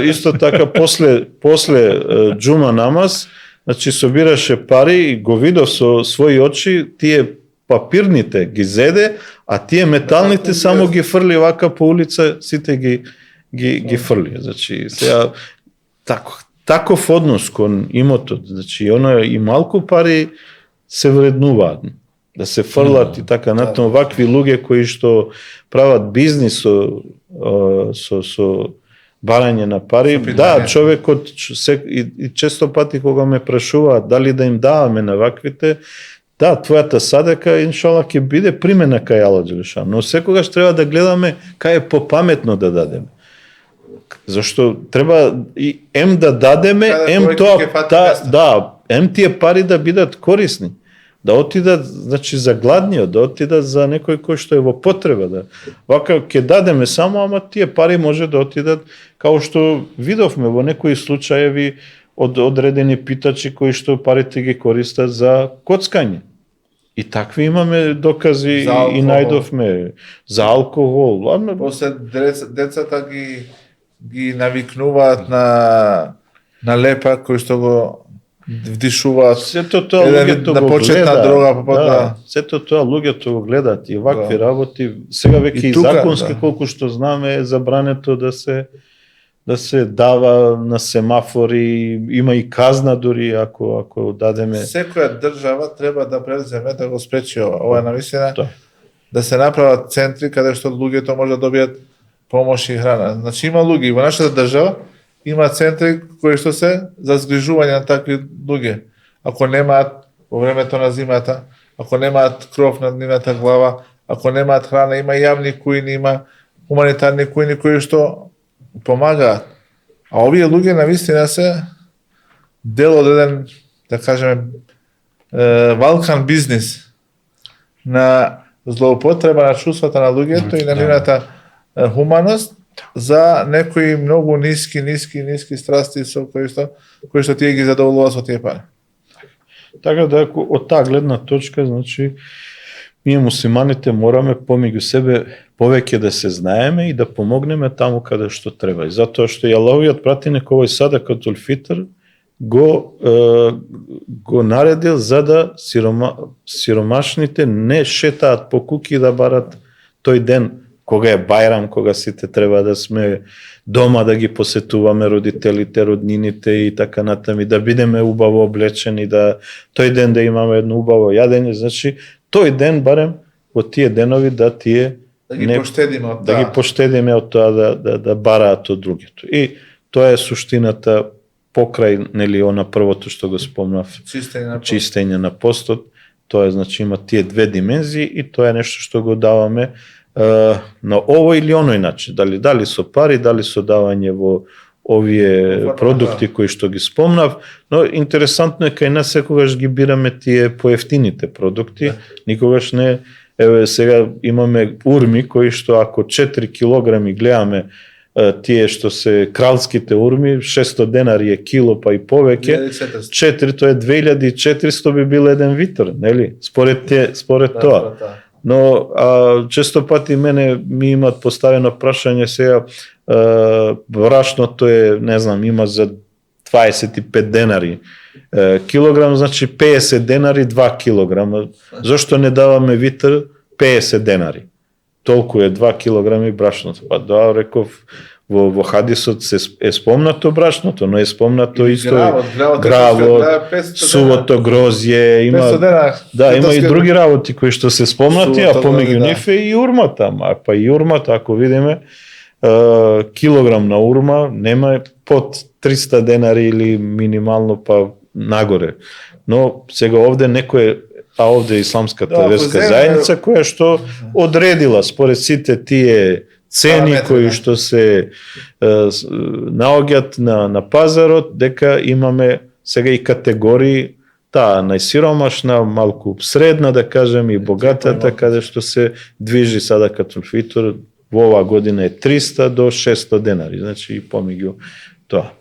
Speaker 1: исто така после џума намаз, значи собираше пари и го видов со своји очи, тие папирните ги зеде, а тие металните само ги фрли вака по улица, сите ги фрли. Значи сега таков однос кон имотот, значи оно и малку пари се вреднуваат. Да се фрлат и така натаму вакви луѓе кои што прават бизнис со барање на пари. Да, човекот и често пати кога ме прашуваат дали да им даваме на ваквите, да, твојата садака иншаллах ќе биде примена кај Аллах џелешан, но секогаш треба да гледаме кај е попаметно да дадеме. Зашто треба и да дадеме, тие пари да бидат корисни. Да отидат, значи, за гладниот, да отидат за некој кој што е во потреба. Да. Вака, ќе дадеме само, ама тие пари може да отидат, као што видовме во некои случаеви од одредени питачи кои што парите ги користат за коцкање. И такви имаме докази и најдовме за алкохол.
Speaker 3: После децата ги навикнуваат на лепа кој што го вдишуваат.
Speaker 1: Сето тоа луѓето го гледаат. Сето тоа луѓето го гледаат и вакви работи. Сега веќе и законски колку што знаме е забрането да се дава на семафори, има и казна дури ако дадеме.
Speaker 3: Секоја држава треба да преземе да го спречи ова. Ова е навистина да се направат центри каде што луѓето може да добијат помош и храна. Значи има луѓе во нашата држава има центри кои што се за згрижување на такви луѓе. Ако немаат во времето на зимата, ако немаат кров над нивната глава, ако немаат храна, има јавни кујни, има хуманитарни кујни кои што помагаат. А овие луѓе навистина се дел од еден, да кажеме, Балкан бизнис на злоупотреба на чувствата на луѓето и на нивната хуманост за некои многу ниски страсти со кои што тие ги задоволуваат со тие пари.
Speaker 1: Така да од таа гледна точка, значи ние муслиманите мораме помеѓу себе повеќе да се знаеме и да помогнеме таму каде што треба. И затоа што и Аллаховиот пратеник овој садакатул фитр го наредил за да сиромашните не шетаат по куки да барат тој ден кога е бајрам, кога сите треба да сме дома да ги посетуваме родителите, роднините и така натаму, да бидеме убаво облечени, да тој ден да имаме едно убаво јадење, значи тој ден барем во тие денови да ги поштедиме од тоа да бараат од другото. И тоа е суштината покрај нели она првото што го спомнав, чистење на постот, тоа е значи има тие две димензии и тоа е нешто што го даваме на овој или оној начин, дали со пари, дали со давање во овие продукти кои што ги спомнав, но интересантно е кај нас секогаш ги бираме тие поевтините продукти, никогаш не, еве сега имаме урми кои што ако 4 килограми гледаме тие што се кралските урми, 600 денари е кило па и повеќе, 4 тоа е 2400 би бил еден витр, нели? Според тоа. Но често пати мене ми имат поставено прашање сега, брашното е, не знам, има за 25 денари килограм, значи 50 денари 2 килограма. Зошто не даваме витр 50 денари? Толку е 2 килограми брашното. Па да, реков, во хадисот се е спомнато брашното, но е спомнато исто гравот, сувото грозје, има да, има и други работи кои што се спомнати, а помеѓу нив е и урмата, па и урмата, ако видиме, килограм на урма нема под 300 денари или минимално па нагоре. Но сега овде некој, овде исламската верска заедница која што одредила според сите тие цени кои што се наоѓаат на пазарот, дека имаме сега и категории, таа најсиромашна, малку средна, да кажем, и богатата, каде што се движи садакатул фитр, во оваа година е 300 до 600 денари, значи и помеѓу тоа.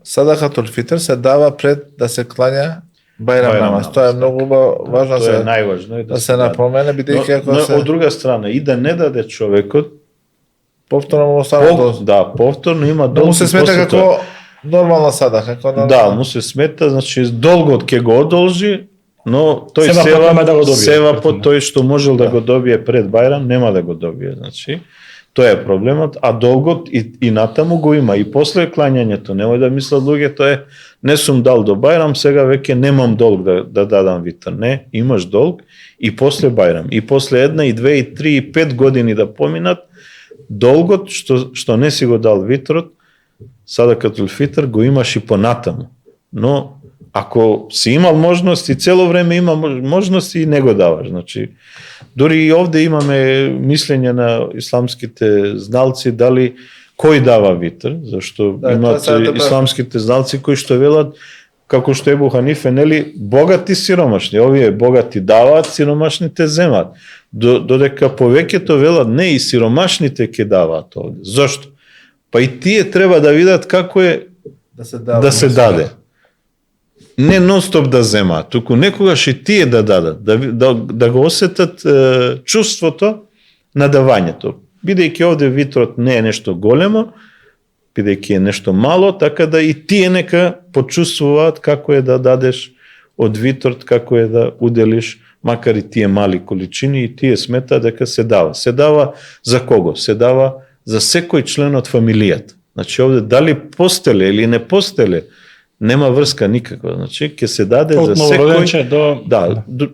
Speaker 3: Садакатул фитр се дава пред да се клања Бајрам намаз. Тоа е многу важно,
Speaker 1: тоа е најважно
Speaker 3: да се напомене, бидејќи ако се
Speaker 1: од друга страна и да не даде човекот,
Speaker 3: повторно му остава
Speaker 1: да, повторно има долг.
Speaker 3: Му се смета како нормална садака, како нормална.
Speaker 1: Да, му се смета, значи долгот ќе го одолжи, но тој сева по тој што можел да го добие пред Бајрам, нема да го добие, значи тоа е проблемот, а долгот и натаму го има и после клањањето, немој да мислат луѓето не сум дал до Бајрам, сега веќе немам долг да дадам витр. Не, имаш долг и после Бајрам, и после 1, 2, 3, 5 години да поминат, долгот што не си го дал витрот, садакатул фитр го имаш и понатаму. Но ако си имал можност и цело време има можност и не го даваш. Значи, дури и овде имаме мислење на исламските зналци дали кој дава витр, зашто имат исламските зналци кои што велат, како што Ебу Ханифе, нели, богати сиромашни, овие богати даваат, сиромашните земат. Додека повеќето велат, не, и сиромашните ќе даваат овде. Зошто? Па и тие треба да видат како е да се даде. Не нон-стоп да земаат, туку некогаш и тие да дадат, да го осетат чувството на давањето. Бидејќи овде витрот не е нешто големо, бидејќи е нешто мало, така да и тие нека почувствуваат како е да дадеш од витрот, како е да уделиш, макар и тие мали количини, и тие смета дека се дава. Се дава за кого? Се дава за секој член од фамилијата. Значи овде дали постеле или не постеле, нема врска никаква. Значи ќе се даде
Speaker 2: од
Speaker 1: за
Speaker 2: секој
Speaker 1: до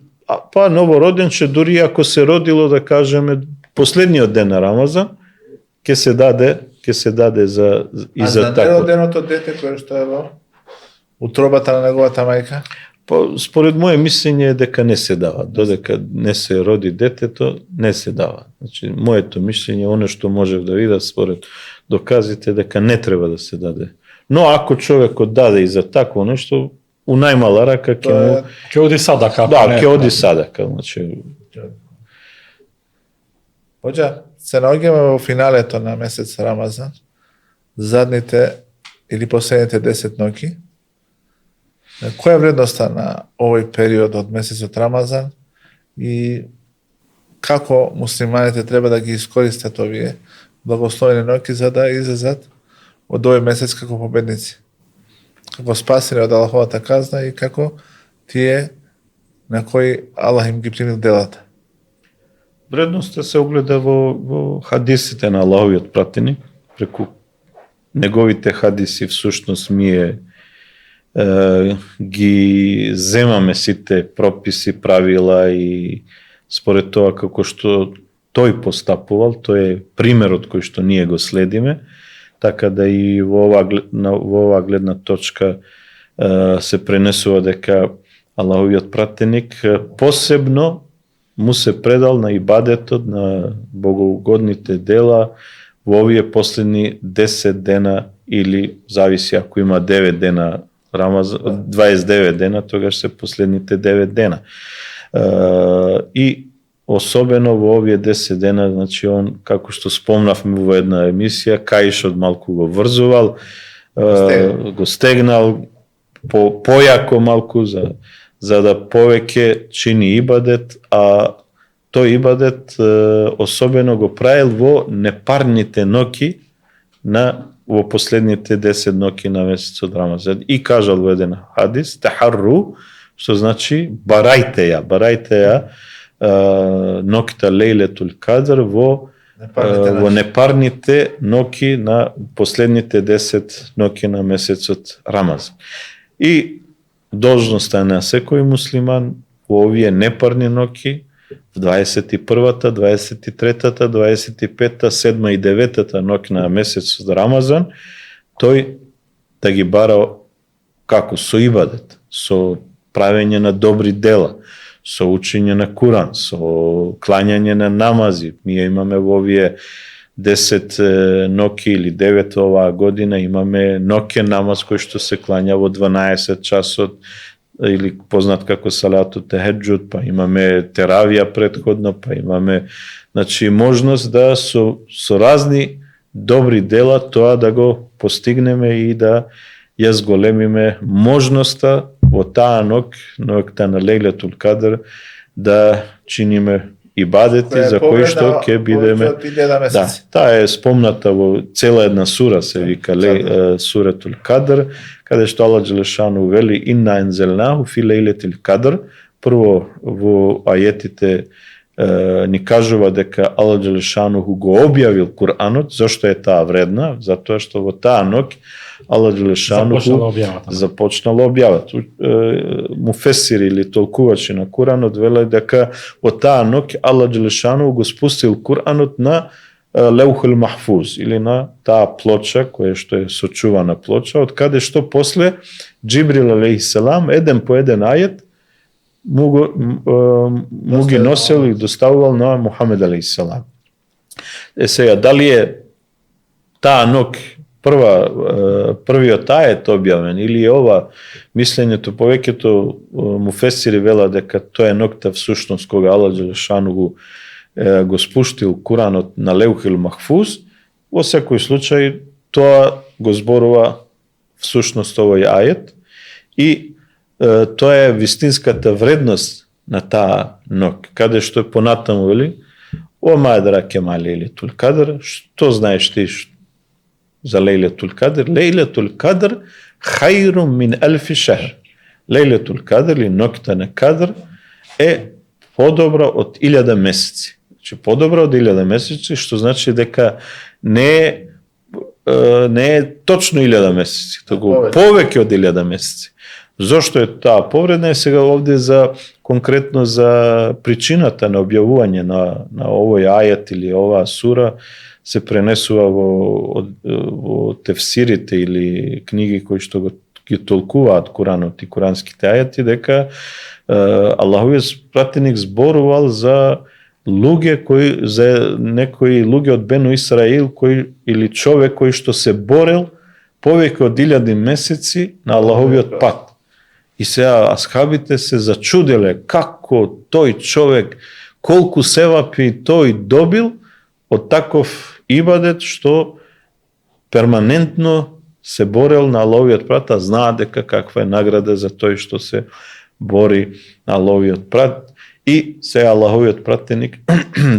Speaker 1: па новороденче, дури ако се родило, да кажеме, последниот ден на Рамазан, ќе се даде за и за тако.
Speaker 3: А за нероденото дете кое што е во утробата на неговата мајка?
Speaker 1: Според моје мислење е дека не се дава. Додека не се роди детето, не се дава. Значи, моето мислење, оно што можев да видам според доказите, дека не треба да се даде. Но ако човекот даде и за такво нешто, у најмала рака
Speaker 2: ќе оди садака.
Speaker 1: Да, ќе оди садака, значи.
Speaker 3: Хоџа, се наоѓаме во финалето на месец Рамазан, задните или последните 10 ноќи. Која е вредноста на овој период од месецот Рамазан и како муслиманите треба да ги искористат овие благословени ноќи за да излезат од овој месец како победници, како спасени од Аллаховата казна и како тие на кои Аллах им ги примил делата.
Speaker 1: Вредноста се огледа во хадисите на Аллаховиот пратеник, преку неговите хадиси всушност ги земаме сите прописи, правила и според тоа како што тој постапувал, тој е примерот кој што ние го следиме, така да и во оваа гледна точка се пренесува дека Аллаховиот пратеник посебно му се предал на ибадетот, на богоугодните дела во овие последни 10 дена или зависи ако има 9 дена Рамазан, 29 дена, тогаш се последните 9 дена. И особено во овие 10 дена, значи он, како што спомнавме во една емисија, каишот малку го врзувал, го стегнал појако малку за да повеќе чини ибадет, а тој ибадет особено го правил во непарните ноки во последните 10 ноки на месецот Рамазан. И кажал во еден хадис, тахарру, што значи барајте ја ноќта Лейлетул Кадр во непарните ноки на последните 10 ноки на месецот Рамазан. И должноста на секој муслиман во овие непарни ноки, в 21-та, 23-та, 25-та, 7-та и 9-та ноќ на месецот Рамазан, тој да ги бара како со ибадет, со правење на добри дела, со учење на Куран, со клањање на намази. Ние имаме во овие 10 ноки или 9 оваа година, имаме ноќен намаз кој што се клања во 12 часот, или познат како салатот техеџуд, па имаме теравија претходно, па имаме, значи, можност да со разни добри дела тоа да го постигнеме и да ја зголемиме можноста во таа ноќта на Лейлетул Кадр да чиниме ибадети за кои што ќе бидеме. Да, таа е спомната во цела една сура, се вика Суретул Кадр, каде што Аллах џелешану вели инна ензелнаху фи лейлетил кадр. Прво во ајетите ни кажува дека Аллах џелешану го објавил Куранот. Зошто е таа вредна? Затоа што во таа ноќ Аллах џелешану започнал објавата. Муфесири или толкувачи на Куранот велат дека во таа ноќ Аллах џелешану го спустил Куранот на Леухул Махфуз, или на таа плоча која што е сочувана плоча, од каде што после Џибрил алейхиселам еден по еден ајет му ги носел и доставувал на Мухамед алейхиселам. Сега, дали е таа ноќ првиот ајет објавен или е ова мислењето, повеќето муфесири велат дека тоа е ноќта всушност кога Аллах џелешану го спуштил Куранот на Леухил Махфуз. Во секој случај тоа го зборува всушност овој ајет и тоа е вистинската вредност на таа ноќ, каде што е понатаму вели ома адраке ма Лейлетул Кадр, што знаеш ти за Лейлетул Кадр? Лейлетул Кадр хајрун мин алфи шахр. Лейлетул Кадр или ноќта на Кадр е подобра од 1000 месеци. Значи подобра од 1000 месеци, што значи дека не е точно 1000 месеци, туку повеќе од 1000 месеци. Зошто е таа повредна? Сега овде конкретно за причината на објавување на овој ајет или оваа сура се пренесува во тефсирите или книги кои што ги толкуваат Куранот и куранските ајати, дека Аллаховиот пратеник зборувал за некои луѓе од Бену Исраил или човек кој што се борел повеќе од 1000 месеци на Аллаховиот пат. И сега асхабите се зачуделе како тој човек, колку севапи тој добил од таков ибадет што перманентно се борел на Аллаховиот прат, а знаат дека каква е награда за тој што се бори на Аллаховиот прат. И сега Аллаховиот пратеник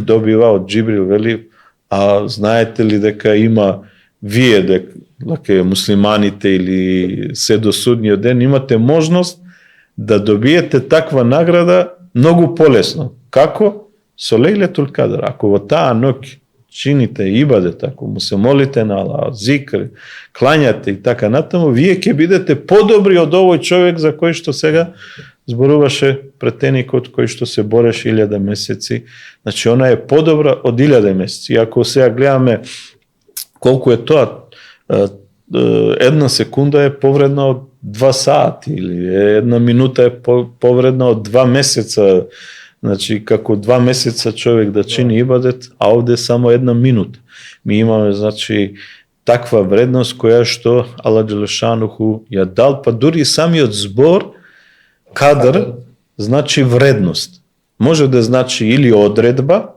Speaker 1: добива од Џибрил, вели, а знаете ли дека има вие, дека муслиманите или се до судниот ден, имате можност да добиете таква награда многу полесно. Како? Со Лейлетул Кадр. Ако во таа ноќ чините ибадет, ако му се молите на Аллах, зикр, клањате и така натаму, вие ќе бидете подобри од овој човек за кој што сега зборуваше претеникот кој што се бореше 1000 месеци. Значи, она е подобра од 1000 месеци. И ако сега гледаме колку е тоа, една секунда е повредна од 2 сати или една минута е повредна од 2 месеца. Значи, како 2 месеца човек да чини ибадет, а овде само една минута. Ми имаме, значи, таква вредност која што Аллах џелешануху ја дал, па дури самиот збор Кадр значи вредност. може да значи или одредба,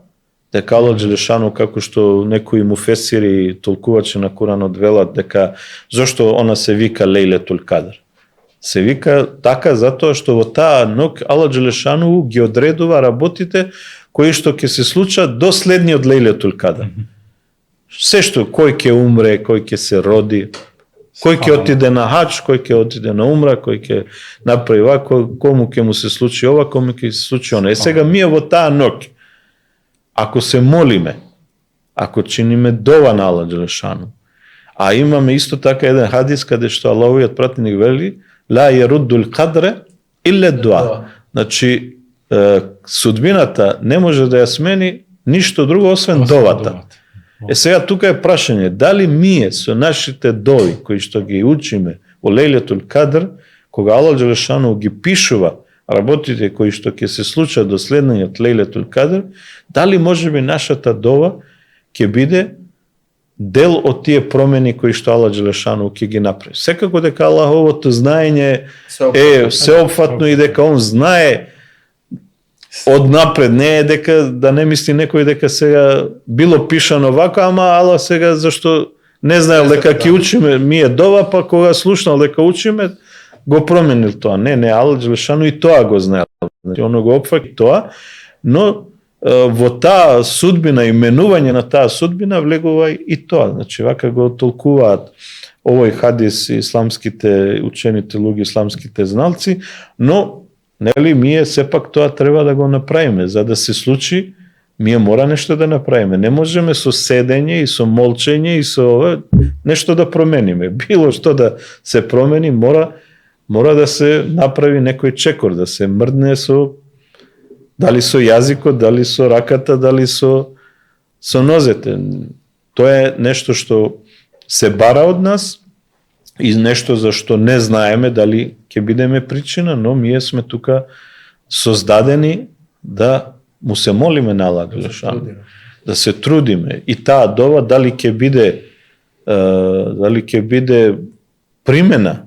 Speaker 1: дека Аллах Джелешану, како што некои муфесири толкувачи на Куранот велат, дека зошто она се вика Лейлетул Кадр. Се вика така затоа што во таа ног Аллах Джелешану ги одредува работите кои што ќе се случат до следниот Лейлетул Кадр. Се што кој ќе умре, кој ќе се роди, кој ќе отиде на хаџ, кој ќе отиде на умра, кој ќе направи вако, кому ќе му се случи ова, кому ќе се случи она. Сега ние во таа ног, ако се молиме, ако чиниме дова на Аллах Джелешану, а имаме исто така еден хадис каде што Аллаховиот пратеник вели ла яруддул кадре илле дуа. Значи судбината не може да ја смени ништо друго освен довата. Сега тука е прашање, дали ние со нашите дови кои што ги учиме во Лейлетул Кадр, кога Аллах Джелешану ги пишува работите кои што ќе се случат до следниот Лейлетул Кадр, дали можеби нашата дова ќе биде дел од тие промени кои што Аллах Джелешану ќе ги направи. Секако дека Аллаховото знаење е сеопфатно и дека он знае однапред, не е дека да не мисли некој дека сега било пишано вака, ама Аллах сега зашто не знаел дека ќе учиме ние дова, па кога слушнал дека учиме го променил тоа. Не, Аллах Джелешану и тоа го знаел. Значи, оно го опфаќа тоа, но во таа судбина, именување на таа судбина влегува и тоа. Значи, вака го толкуваат овој хадис исламските учените луѓе, исламските зналци, но нели ние сепак тоа треба да го направиме. За да се случи, ние мора нешто да направиме. Не можеме со седење и со молчење и со ова нешто да промениме. Било што да се промени, мора да се направи некој чекор, да се мрдне дали со јазикот, дали со раката, дали со нозете. Тоа е нешто што се бара од нас и нешто за што не знаеме дали ќе бидеме причина, но ние сме тука создадени да му се молиме на Аллах Джелешану, да се трудиме. И таа дова дали ќе биде примена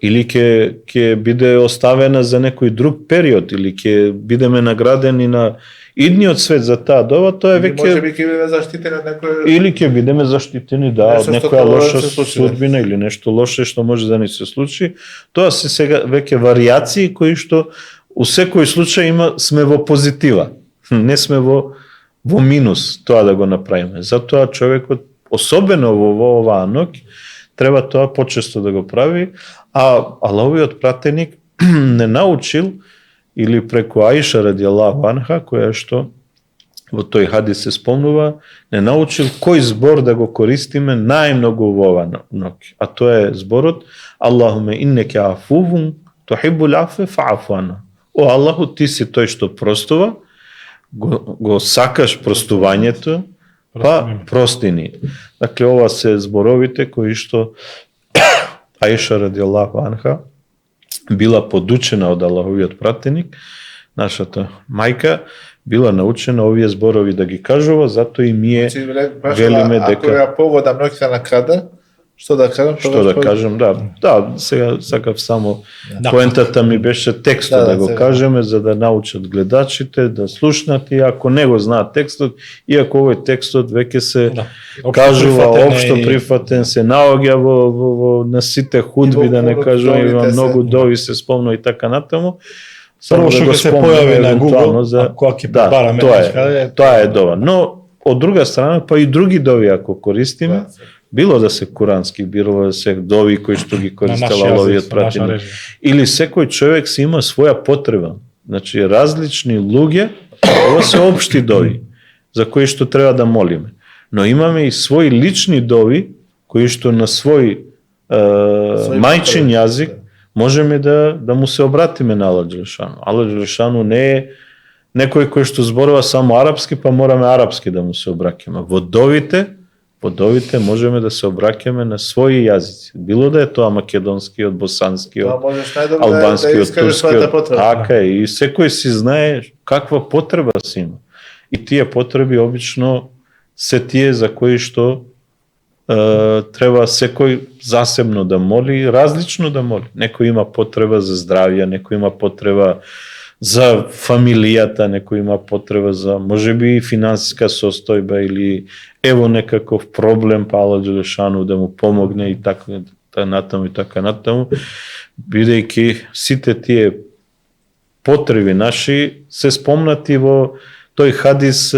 Speaker 1: или ќе биде оставена за некој друг период, или ќе бидеме наградени на идниот свет за таа дова, тоа е веќе...
Speaker 3: Може би ќе бидеме заштитени од некој...
Speaker 1: Или ќе бидеме заштитени, од некоја лоша судбина или нешто лоше што може да ни се случи. Тоа се сега веќе варијации кои што у секој случај сме во позитива. Не сме во минус тоа да го направиме. Затоа човекот, особено во оваа ноќ, треба тоа почесто да го прави, а Аллаховиот пратеник не научил или преку Аиша радијаллаху анха, која што во тој хадис се спомнува, не научил кој збор да го користиме најмногу во оваа ноќ. А тоа е зборот Аллахуме иннеке афувун тухибул афе фа'фу анна. О Аллаху, ти си тој што простува, го сакаш простувањето, па прости ни. Dakle, ова се зборовите кои што Аиша радијаллаху анха била подучена од Аллаховиот пратеник, нашата мајка била научена овие зборови да ги кажува, затоа и ние велиме дека...
Speaker 3: Ако ја поводам ноќта на кадар, што да кажам?
Speaker 1: Што да кажем, да, сега сакав само поентата ми беше текстот да го кажеме, за да научат гледачите, да слушнат и ако не го знаат текстот, иако овој текстот веќе се кажува, општо прифатен, се наоѓа на сите худби, да не кажувам, има многу дови се спомна и така натаму.
Speaker 2: Прво што ќе се појави на Google, кога ќе пребараме.
Speaker 1: Тоа е дова. Но, од друга страна, па и други дови ако користиме, било да се курански, било да се дови кои што ги користел Аллаховиот пратеник. Или секој човек си има своја потреба. Значи, различни луѓе, ова се општи дови, за кои што треба да молиме. Но имаме и своји лични дови, кои што на свој мајчин јазик можеме да му се обратиме на Аллах Джелешану. Аллах Джелешану не е некој кој што зборува само арапски, па мораме арапски да му се обраќаме. Во довите можеме да се обраќаме на своји јазици. Било да е тоа македонскиот, босанскиот, албанскиот, турскиот, така е. И секој си знае каква потреба си има. И тие потреби обично се тие за кои што треба секој засебно да моли, различно да моли. Некој има потреба за здравје, некој има потреба за фамилијата, некој има потреба за можеби финансиска состојба или ево некаков проблем, па Аллах Джелешану да му помогне и така натаму и така натаму, бидејќи сите тие потреби наши се спомнати во тој хадис,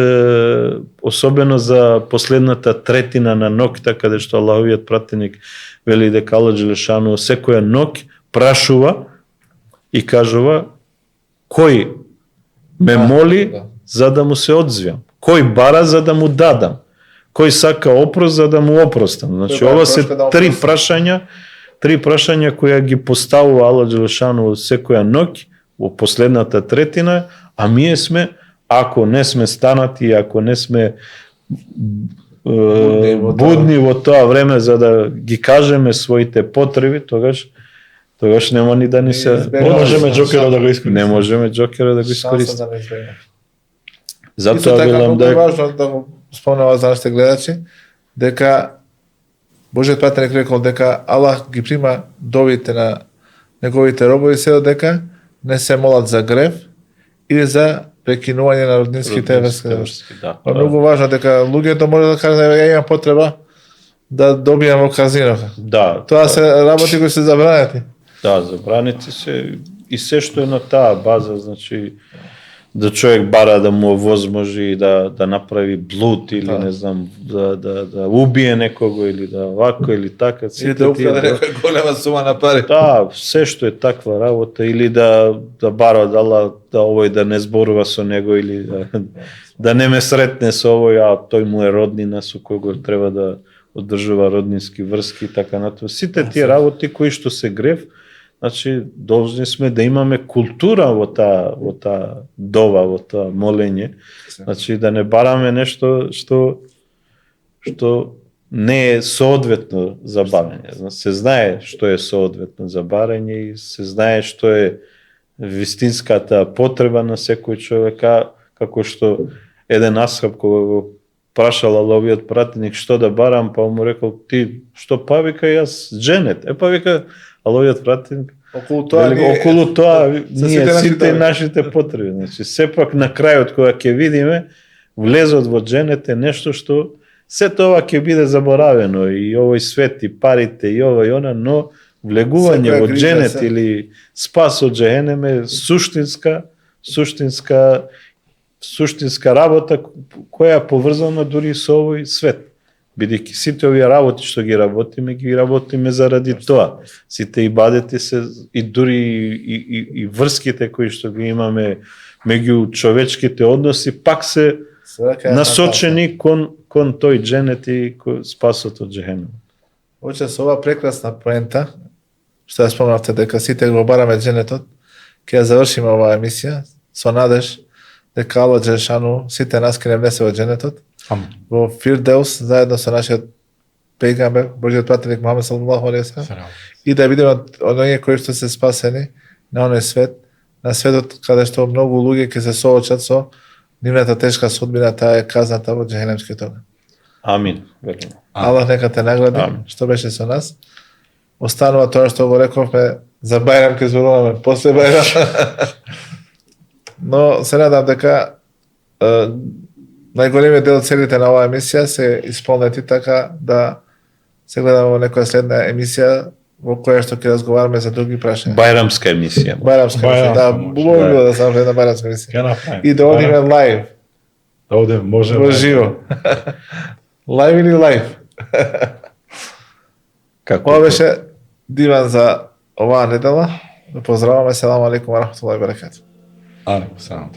Speaker 1: особено за последната третина на ноќта, каде што Аллаховиот пратеник вели дека Аллах Джелешану секоја ноќ прашува и кажува кој ме моли за да му се одзвиам, кој бара за да му дадам, кој сака опрост за да му опростам. Значи ова се три прашања кои ги поставува Аллах Джелешану секоја ноќ во последната третина, а ние сме, ако не сме станати, ако не сме будни во тоа време за да ги кажеме своите потреби, тогаш нема ни да ни се...
Speaker 2: Не можеме Джокера да го искористиме.
Speaker 1: Не можеме Джокера да го искористиме.
Speaker 3: Затоа велам да е важно да го спомнува за нашите гледачи, дека Божиот пратеник рекол дека Аллах ги прима довите на неговите робови се додека не се молат за грев или за прекинување на роднинските врски.
Speaker 1: Да,
Speaker 3: Многу важно дека луѓето може да кажат ја имам потреба да добијам во казино.
Speaker 1: Да.
Speaker 3: Тоа се работи кои се забранети.
Speaker 1: Да, забранети се и се што е на таа база, значи да човек бара да му овозможи да направи блуд или не знам да убие некого или да вако или така,
Speaker 3: или да украде некоја голема сума на пари.
Speaker 1: Да, се што е таква работа или да бара да овој да не зборува со него или да не ме сретне со овој, а тој му е роднина со кој треба да одржува роднински врски и така натаму. Сите тие работи кои што се грев, значи должни сме да имаме култура во таа дова, во тоа молење. Значи да не бараме нешто што не е соодветно за барање. Значи, се знае што е соодветно за барање и се знае што е вистинската потреба на секој човек, како што еден асхаб кога го прашал Аллаховиот пратеник што да барам, па му рекол ти што, па вика јас дженет. Па вика Аллаховиот пратеник околу тоа ние сите нашите потреби. Значи сепак на крајот кога ќе видиме влезот во дженет е нешто што се тоа ќе биде заборавено и овој свет и парите и ова и она, но влегување во дженет или спас од джехенем е суштинска работа која е поврзана дури со овој свет. Бидејќи сите овие работи што ги работиме заради тоа. Сите ибадети се и дури и врските кои што ги имаме меѓу човечките односи пак се насочени кон тој дженет и спасот од джехенем.
Speaker 3: Оче со ова прекрасна поента што ја спомнавте дека сите го бараме дженетот, ќе ја завршиме оваа емисија со надеж дека Аллах Джелешану сите нас ќе не внесе во дженетот. Во Фирдеус заедно со нашиот пејгамбер, Божиот пратеник Мухамед салаллаху алейхи ва салем, и да видиме од оние кои што се спасени на оној свет, на светот каде што многу луѓе ќе се соочат со нивната тешка судбина, таа е казната во джехенемскиот оган.
Speaker 1: Амин.
Speaker 3: Аллах нека те награди што беше со нас. Останува тоа што го рековме за Бајрам, ќе зборуваме после Бајрам. Но се надам дека најголемиот дел од целите на оваа емисија се исполнети, така да се гледаме во некоја следна емисија во која што ќе разговараме за други прашања.
Speaker 1: Бајрамска емисија.
Speaker 3: Да, убаво било да само една бајрамска емисија. И да одиме лайв.
Speaker 2: Да одиме, може.
Speaker 3: Во живо. Лайв или лайв? Ова беше диван за оваа недела. Да поздраваме, селам алейкум ва рахметуллахи ва баракатуh.
Speaker 2: Алейкум селам.